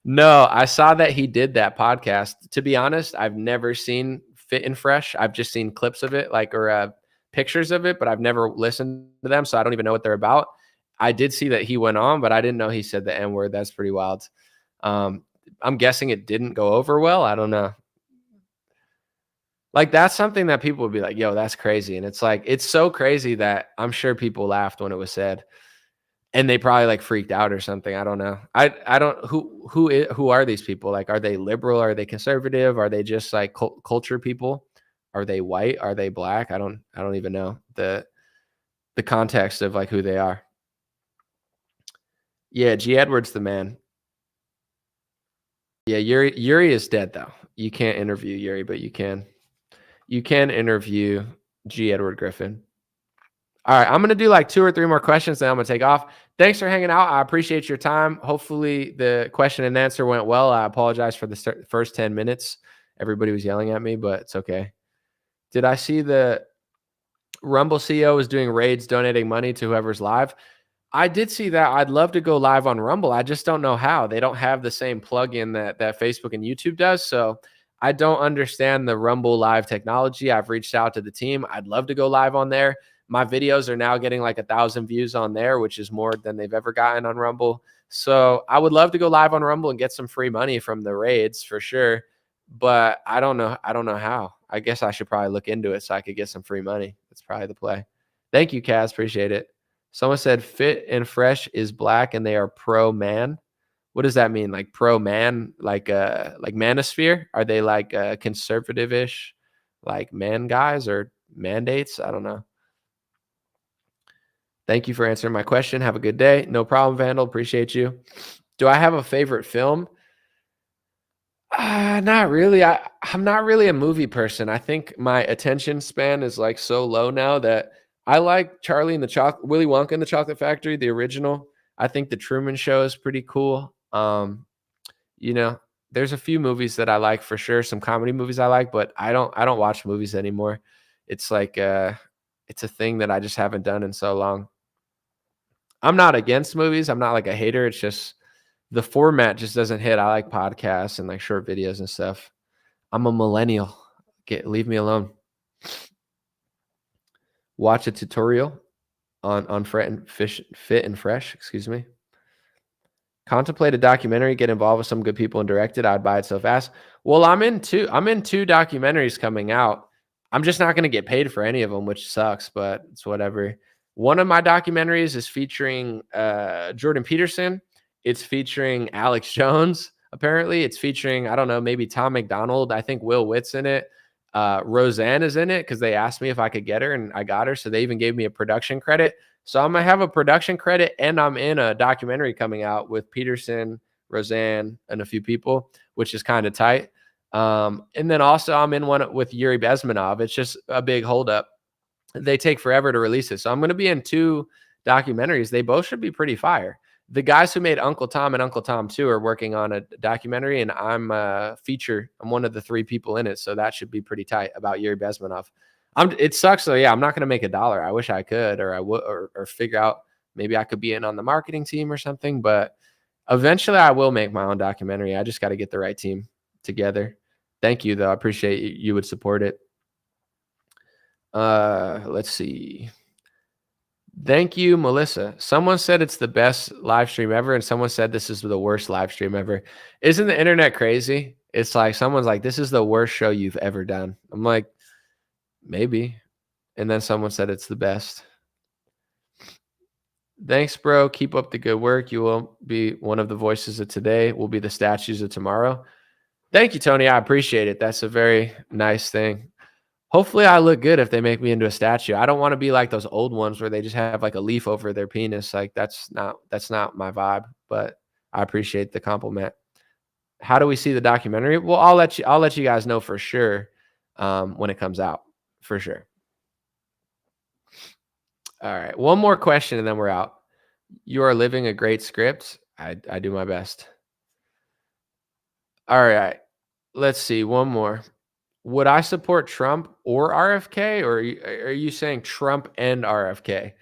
No, I saw that he did that podcast. To be honest, I've never seen Fit and Fresh. I've just seen clips of it, or pictures of it, but I've never listened to them, so I don't even know what they're about. I did see that he went on, but I didn't know he said the N-word. That's pretty wild. I'm guessing it didn't go over well. I don't know. Like, that's something that people would be like, yo, that's crazy. And it's like, it's so crazy that I'm sure people laughed when it was said. And they probably like freaked out or something. I don't know. I don't who are these people? Like, are they liberal? Are they conservative? Are they just like culture people? Are they white? Are they black? I don't even know the context of like who they are. Yeah, G. Edwards the man. Yeah, Yuri is dead though. You can't interview Yuri, but you can interview G. Edward Griffin. All right, I'm going to do like 2 or 3 more questions, then I'm going to take off. Thanks for hanging out. I appreciate your time. Hopefully the question and answer went well. I apologize for the first 10 minutes. Everybody was yelling at me, but it's okay. Did I see the Rumble CEO is doing raids, donating money to whoever's live? I did see that. I'd love to go live on Rumble. I just don't know how. They don't have the same plugin that Facebook and YouTube does. So I don't understand the Rumble live technology. I've reached out to the team. I'd love to go live on there. My videos are now getting like 1,000 views on there, which is more than they've ever gotten on Rumble. So I would love to go live on Rumble and get some free money from the raids for sure. But I don't know how. I guess I should probably look into it so I could get some free money. That's probably the play. Thank you, Kaz. Appreciate it. Someone said Fit and Fresh is black and they are pro-man. What does that mean? Like pro-man, like manosphere? Are they like conservative-ish, like man guys or mandates? I don't know. Thank you for answering my question. Have a good day. No problem, Vandal. Appreciate you. Do I have a favorite film? Not really. I'm not really a movie person. I think my attention span is like so low now that I like Willy Wonka and the Chocolate Factory, the original. I think The Truman Show is pretty cool. There's a few movies that I like for sure. Some comedy movies I like, but I don't watch movies anymore. It's like it's a thing that I just haven't done in so long. I'm not against movies. I'm not like a hater. It's just the format just doesn't hit. I like podcasts and like short videos and stuff. I'm a millennial. Leave me alone. Watch a tutorial on Fit and Fresh. Excuse me. Contemplate a documentary. Get involved with some good people and direct it. I'd buy it so fast. Well, I'm in 2 documentaries coming out. I'm just not going to get paid for any of them, which sucks, but it's whatever. One of my documentaries is featuring Jordan Peterson. It's featuring Alex Jones. Apparently, it's featuring, I don't know, maybe Tom McDonald. I think Will Witt's in it. Roseanne is in it because they asked me if I could get her, and I got her. So they even gave me a production credit. So I'm going to have a production credit, and I'm in a documentary coming out with Peterson, Roseanne, and a few people, which is kind of tight. And then also I'm in one with Yuri Bezmenov. It's just a big holdup. They take forever to release it. So I'm going to be in 2 documentaries. They both should be pretty fire. The guys who made Uncle Tom and Uncle Tom 2 are working on a documentary, and I'm a feature. I'm one of the 3 people in it. So that should be pretty tight about Yuri Bezmenov. It sucks. So yeah, I'm not going to make $1. I wish I could, or I would, or figure out maybe I could be in on the marketing team or something, but eventually I will make my own documentary. I just got to get the right team together. Thank you though. I appreciate you would support it. Let's see. Thank you, Melissa. Someone said it's the best live stream ever, and someone said this is the worst live stream ever. Isn't the internet crazy? It's like someone's like, this is the worst show you've ever done. I'm like, maybe. And then someone said it's the best. Thanks, bro. Keep up the good work. You will be one of the voices of today. We'll be the statues of tomorrow. Thank you, Tony. I appreciate it. That's a very nice thing. Hopefully I look good if they make me into a statue. I don't want to be like those old ones where they just have like a leaf over their penis. Like that's not my vibe, but I appreciate the compliment. How do we see the documentary? Well, I'll let you guys know for sure when it comes out, for sure. All right. One more question and then we're out. You are living a great script. I do my best. All right. Let's see. One more. Would I support Trump or RFK, or are you saying Trump and RFK?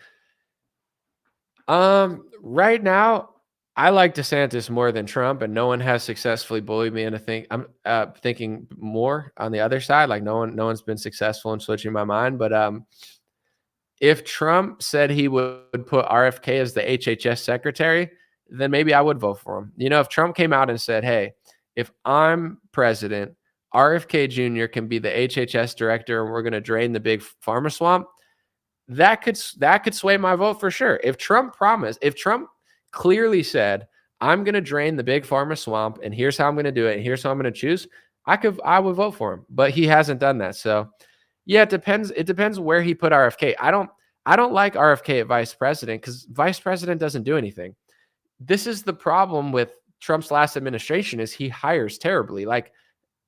Right now, I like DeSantis more than Trump, and no one has successfully bullied me into I'm thinking more on the other side. Like no one's been successful in switching my mind. But if Trump said he would put RFK as the HHS secretary, then maybe I would vote for him. You know, if Trump came out and said, hey, if I'm president, RFK Jr. can be the HHS director and we're going to drain the big pharma swamp, that could sway my vote for sure. If Trump clearly said, I'm going to drain the big pharma swamp and here's how I'm going to do it and here's how I'm going to choose, I would vote for him, but he hasn't done that. So yeah, it depends where he put RFK. I don't like RFK at vice president because vice president doesn't do anything. This is the problem with Trump's last administration is he hires terribly. Like,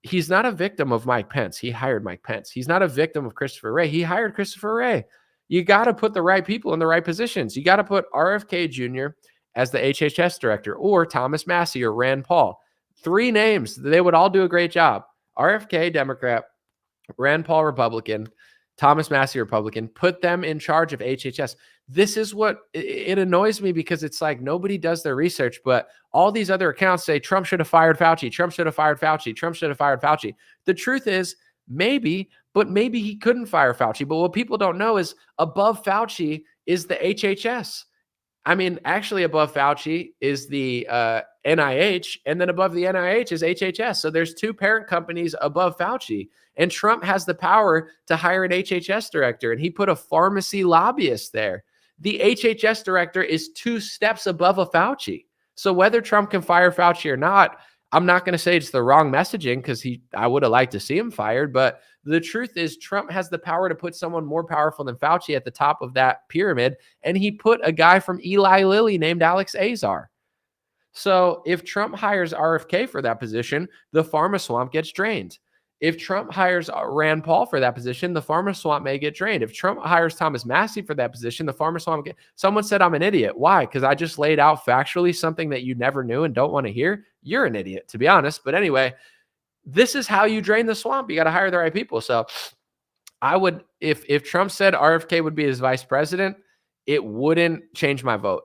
he's not a victim of Mike Pence. He hired Mike Pence. He's not a victim of Christopher Wray. He hired Christopher Wray. You got to put the right people in the right positions. You got to put RFK Jr. as the HHS director or Thomas Massie or Rand Paul. 3 names. They would all do a great job. RFK, Democrat, Rand Paul, Republican, Thomas Massie, Republican. Put them in charge of HHS. This is what it annoys me because it's like nobody does their research, but all these other accounts say Trump should have fired Fauci. Trump should have fired Fauci. Trump should have fired Fauci. The truth is maybe he couldn't fire Fauci. But what people don't know is above Fauci is the HHS. I mean, actually above Fauci is the NIH, and then above the NIH is HHS. So there's 2 parent companies above Fauci. And Trump has the power to hire an HHS director, and he put a pharmacy lobbyist there. The HHS director is 2 steps above a Fauci. So whether Trump can fire Fauci or not, I'm not going to say it's the wrong messaging because I would have liked to see him fired. But the truth is Trump has the power to put someone more powerful than Fauci at the top of that pyramid. And he put a guy from Eli Lilly named Alex Azar. So if Trump hires RFK for that position, the pharma swamp gets drained. If Trump hires Rand Paul for that position, the pharma swamp may get drained. If Trump hires Thomas Massie for that position, the pharma swamp someone said I'm an idiot. Why? Because I just laid out factually something that you never knew and don't want to hear. You're an idiot, to be honest. But anyway, this is how you drain the swamp. You got to hire the right people. So I would, if Trump said RFK would be his vice president, it wouldn't change my vote.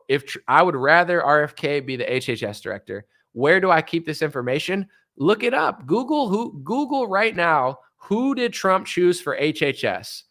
I would rather RFK be the HHS director. Where do I keep this information? Look it up. Google right now, who did Trump choose for HHS?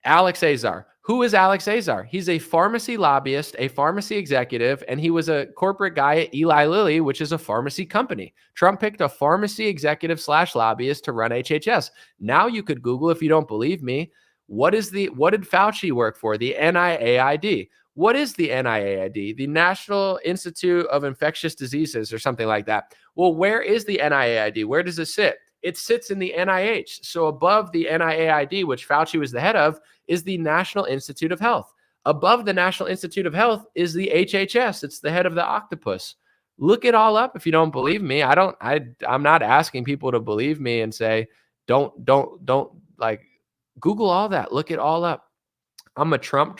Alex Azar. Who is Alex Azar? He's a pharmacy lobbyist, a pharmacy executive, and he was a corporate guy at Eli Lilly, which is a pharmacy company. Trump picked a pharmacy executive / lobbyist to run HHS. Now you could Google, if you don't believe me, What did Fauci work for? The NIAID. What is the NIAID? The National Institute of Infectious Diseases or something like that. Well, where is the NIAID? Where does it sit? It sits in the NIH. So above the NIAID, which Fauci was the head of, is the National Institute of Health. Above the National Institute of Health is the HHS. It's the head of the octopus. Look it all up if you don't believe me. I'm not asking people to believe me and say, don't like Google all that. Look it all up. I'm a Trump.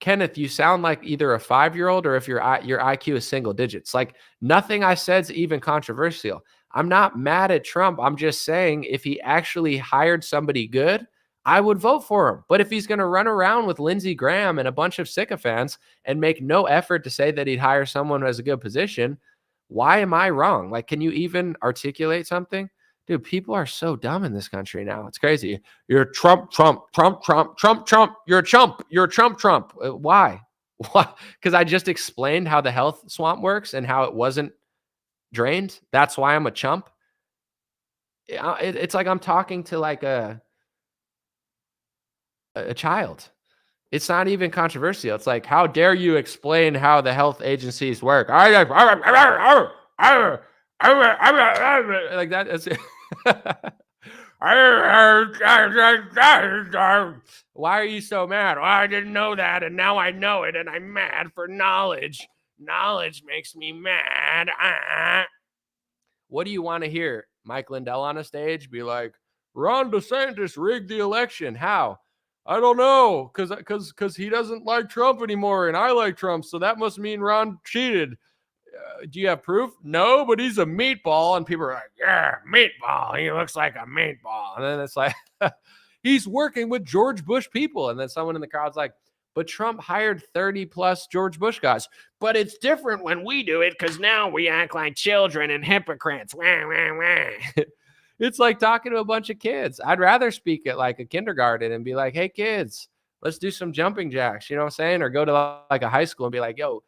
Kenneth, you sound like either a 5-year-old or if your IQ is single digits. Like nothing I said's even controversial. I'm not mad at Trump. I'm just saying if he actually hired somebody good, I would vote for him. But if he's going to run around with Lindsey Graham and a bunch of sycophants and make no effort to say that he'd hire someone who has a good position, why am I wrong? Like, can you even articulate something? Dude, people are so dumb in this country now. It's crazy. You're Trump. You're a chump. You're a Trump. Why? Why? Because I just explained how the health swamp works and how it wasn't drained. That's why I'm a chump. It's like I'm talking to like a child. It's not even controversial. It's like, how dare you explain how the health agencies work? Like that. That's Why are you so mad? Oh, I didn't know that, and now I know it, and I'm mad for knowledge. Knowledge makes me mad. What do you want to hear? Mike Lindell on a stage be like, Ron DeSantis rigged the election. How? I don't know, because he doesn't like Trump anymore, and I like Trump, so that must mean Ron cheated. Do you have proof? No, but he's a meatball. And people are like, yeah, meatball. He looks like a meatball. And then it's like, he's working with George Bush people. And then someone in the crowd's like, but Trump hired 30 plus George Bush guys. But it's different when we do it because now we act like children and hypocrites. Wah, wah, wah. It's like talking to a bunch of kids. I'd rather speak at like a kindergarten and be like, hey, kids, let's do some jumping jacks. You know what I'm saying? Or go to like a high school and be like, yo,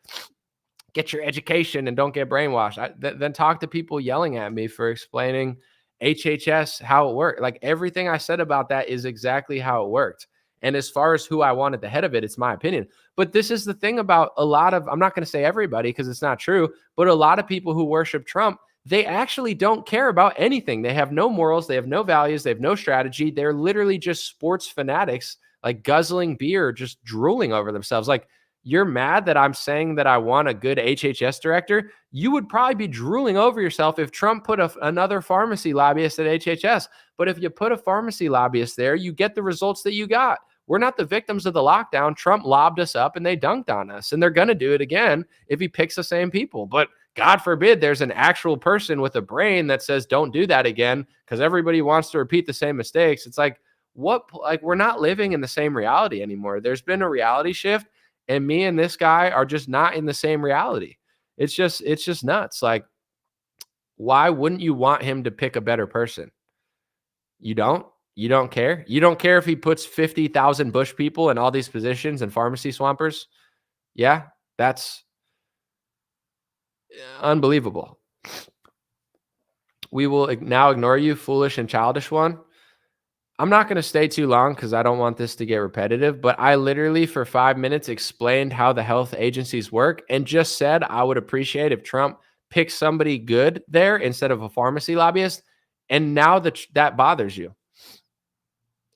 get your education and don't get brainwashed. Then talk to people yelling at me for explaining HHS, how it worked. Like everything I said about that is exactly how it worked. And as far as who I want at the head of it, it's my opinion. But this is the thing about a lot of, I'm not going to say everybody because it's not true, but a lot of people who worship Trump, they actually don't care about anything. They have no morals. They have no values. They have no strategy. They're literally just sports fanatics, like guzzling beer, just drooling over themselves. Like, you're mad that I'm saying that I want a good HHS director. You would probably be drooling over yourself if Trump put another pharmacy lobbyist at HHS. But if you put a pharmacy lobbyist there, you get the results that you got. We're not the victims of the lockdown. Trump lobbed us up and they dunked on us. And they're going to do it again if he picks the same people. But God forbid there's an actual person with a brain that says, don't do that again, because everybody wants to repeat the same mistakes. It's like, what? Like, we're not living in the same reality anymore. There's been a reality shift. And me and this guy are just not in the same reality. It's just nuts. Like, why wouldn't you want him to pick a better person? You don't care. You don't care if he puts 50,000 Bush people in all these positions and pharmacy swampers. Yeah, that's unbelievable. We will now ignore you, foolish and childish one. I'm not going to stay too long because I don't want this to get repetitive, but I literally for 5 minutes explained how the health agencies work and just said I would appreciate if Trump picked somebody good there instead of a pharmacy lobbyist. And now that bothers you.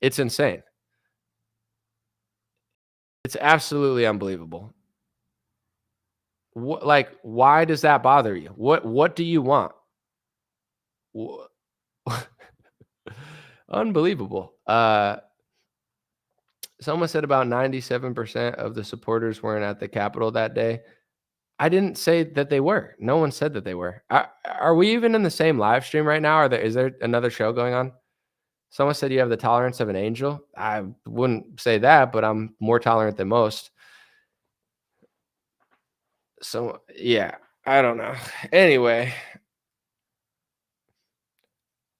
It's insane. It's absolutely unbelievable. Why does that bother you? What do you want? Unbelievable. Someone said about 97% of the supporters weren't at the Capitol that day. I didn't say that they were. No one said that they were. Are we even in the same live stream right now? Is there another show going on? Someone said you have the tolerance of an angel. I wouldn't say that, but I'm more tolerant than most. So, yeah, I don't know. Anyway,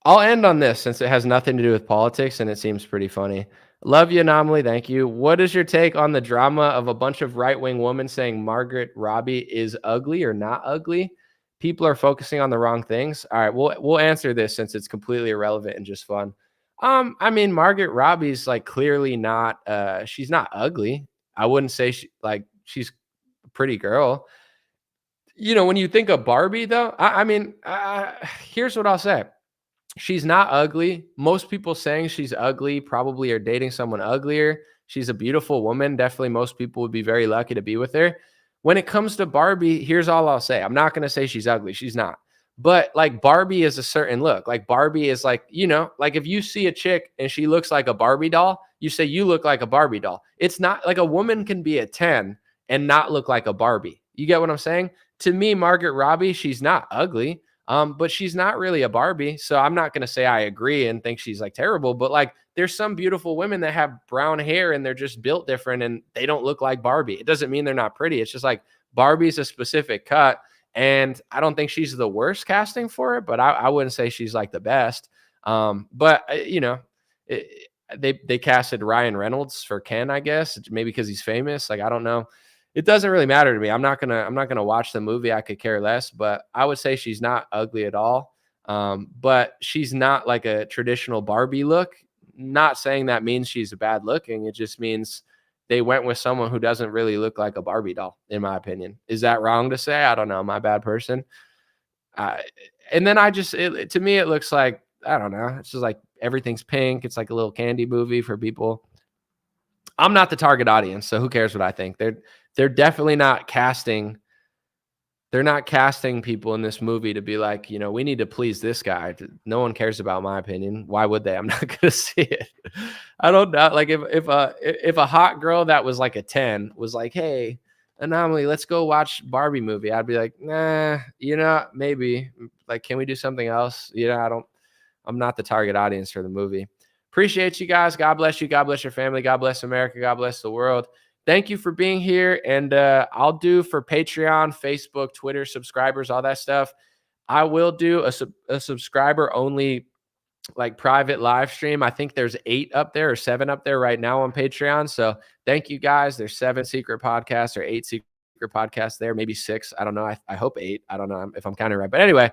I'll end on this since it has nothing to do with politics and it seems pretty funny. Love you, An0maly. Thank you. What is your take on the drama of a bunch of right-wing women saying Margaret Robbie is ugly or not ugly? People are focusing on the wrong things. All right, we'll answer this since it's completely irrelevant and just fun. I mean, Margaret Robbie's like clearly not she's not ugly. I wouldn't say she's a pretty girl. You know, when you think of Barbie though, I mean, here's what I'll say. She's not ugly. Most people saying she's ugly probably are dating someone uglier. She's a beautiful woman. Definitely most people would be very lucky to be with her. When it comes to Barbie, here's all I'll say. I'm not going to say she's ugly. She's not. But like Barbie is a certain look. Like Barbie is like, you know, like if you see a chick and she looks like a Barbie doll, you say you look like a Barbie doll. It's not like a woman can be a 10 and not look like a Barbie. You get what I'm saying? To me, Margaret Robbie, she's not ugly. But she's not really a Barbie. So I'm not going to say I agree and think she's like terrible, but like there's some beautiful women that have brown hair and they're just built different and they don't look like Barbie. It doesn't mean they're not pretty. It's just like Barbie's a specific cut. And I don't think she's the worst casting for it, but I wouldn't say she's like the best. You know, they casted Ryan Reynolds for Ken, I guess, maybe because he's famous. Like, I don't know. It doesn't really matter to me. I'm not gonna watch the movie. I could care less, but I would say she's not ugly at all. But she's not like a traditional Barbie look. Not saying that means she's bad looking. It just means they went with someone who doesn't really look like a Barbie doll, in my opinion. Is that wrong to say? I don't know. Am I a bad person? And then to me, it looks like, I don't know. It's just like everything's pink. It's like a little candy movie for people. I'm not the target audience, so who cares what I think? They're definitely not casting. They're not casting people in this movie to be like, you know, we need to please this guy. No one cares about my opinion. Why would they? I'm not going to see it. I don't know. Like if a hot girl that was like a 10 was like, hey, An0maly, let's go watch Barbie movie. I'd be like, nah, you know, maybe. Like, can we do something else? You know, I'm not the target audience for the movie. Appreciate you guys. God bless you. God bless your family. God bless America. God bless the world. Thank you for being here. And I'll do for Patreon, Facebook, Twitter, subscribers, all that stuff. I will do a subscriber only like private live stream. I think there's 8 up there or 7 up there right now on Patreon. So thank you guys. There's 7 secret podcasts or 8 secret podcasts there, maybe 6. I don't know. I hope 8. I don't know if I'm counting right. But anyway,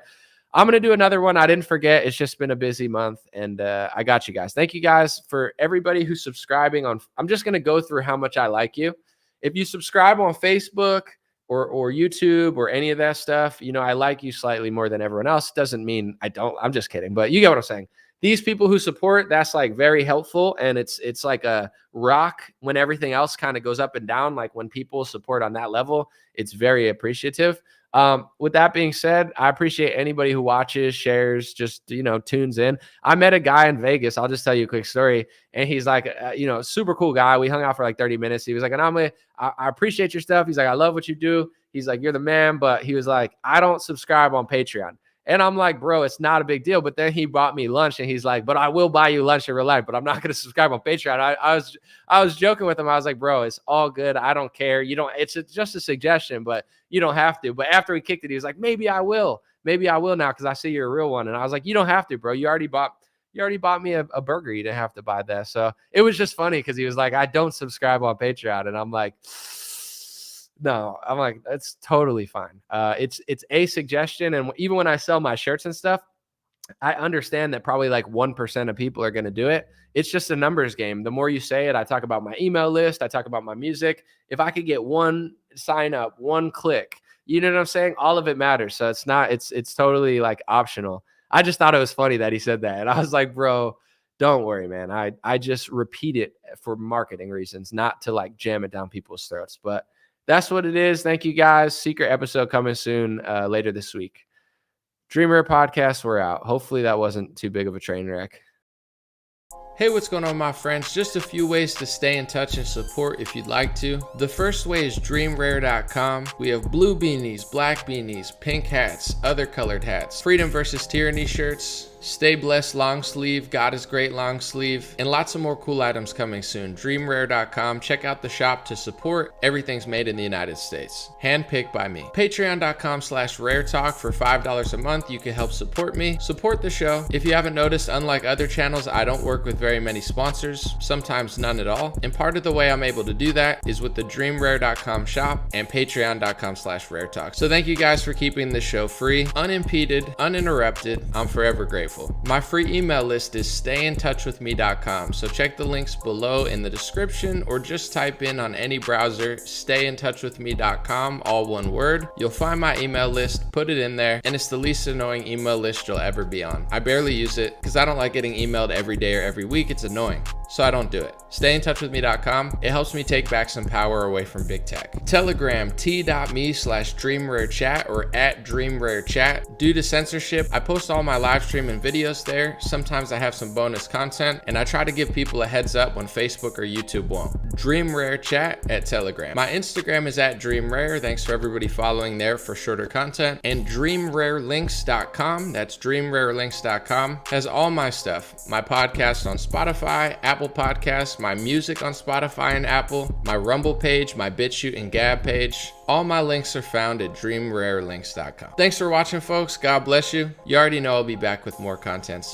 I'm going to do another one. I didn't forget. It's just been a busy month, and I got you guys. Thank you guys for everybody who's subscribing on. I'm just going to go through how much I like you. If you subscribe on Facebook or YouTube or any of that stuff, you know, I like you slightly more than everyone else. Doesn't mean I don't. I'm just kidding. But you get what I'm saying. These people who support, that's like very helpful. And it's like a rock when everything else kind of goes up and down. Like when people support on that level, it's very appreciative. With that being said, I appreciate anybody who watches, shares, just, you know, tunes in. I met a guy in Vegas. I'll just tell you a quick story. And he's like, you know, super cool guy. We hung out for like 30 minutes. He was like, An0maly, I appreciate your stuff. He's like, I love what you do. He's like, you're the man. But he was like, I don't subscribe on Patreon. And I'm like, bro, it's not a big deal. But then he bought me lunch and he's like, but I will buy you lunch in real life, but I'm not going to subscribe on Patreon. I was joking with him. I was like, bro, it's all good. I don't care. You don't, it's just a suggestion, but you don't have to. But after he kicked it, he was like, maybe I will now, because I see you're a real one. And I was like, you don't have to, bro. You already bought me a burger. You didn't have to buy that. So it was just funny because he was like, I don't subscribe on Patreon. And I'm like, no, I'm like, that's totally fine. It's a suggestion. And even when I sell my shirts and stuff, I understand that probably like 1% of people are going to do it. It's just a numbers game. The more you say it, I talk about my email list. I talk about my music. If I could get 1 sign up, 1 click, you know what I'm saying? All of it matters. So it's totally like optional. I just thought it was funny that he said that. And I was like, bro, don't worry, man. I just repeat it for marketing reasons, not to like jam it down people's throats. But that's what it is. Thank you guys. Secret episode coming soon later this week. Dream Rare Podcast, we're out. Hopefully that wasn't too big of a train wreck. Hey, what's going on, my friends? Just a few ways to stay in touch and support if you'd like to. The first way is dreamrare.com. We have blue beanies, black beanies, pink hats, other colored hats, freedom versus tyranny shirts, stay blessed long sleeve, God is great long sleeve, and lots of more cool items coming soon. Dreamrare.com. Check out the shop to support. Everything's made in the United States. Handpicked by me. Patreon.com/raretalk for $5 a month. You can help support me. Support the show. If you haven't noticed, unlike other channels, I don't work with very many sponsors, sometimes none at all. And part of the way I'm able to do that is with the dreamrare.com shop and patreon.com/raretalk. So thank you guys for keeping this show free, unimpeded, uninterrupted. I'm forever grateful. grateful. My free email list is stayintouchwithme.com, so check the links below in the description or just type in on any browser stayintouchwithme.com, all one word. You'll find my email list, put it in there, and it's the least annoying email list you'll ever be on. I barely use it because I don't like getting emailed every day or every week. It's annoying, so I don't do it. Stayintouchwithme.com. It helps me take back some power away from big tech. Telegram, t.me/DreamRareChat or @DreamRareChat. Due to censorship, I post all my live stream and videos there. Sometimes I have some bonus content, and I try to give people a heads up when Facebook or YouTube won't. DreamRareChat at Telegram. My Instagram is @DreamRare. Thanks for everybody following there for shorter content. And DreamRareLinks.com, that's DreamRareLinks.com, has all my stuff. My podcast on Spotify, Apple Podcasts, my music on Spotify and Apple, my Rumble page, my BitChute and Gab page. All my links are found at DreamRareLinks.com. Thanks for watching, folks. God bless you. You already know I'll be back with more content soon.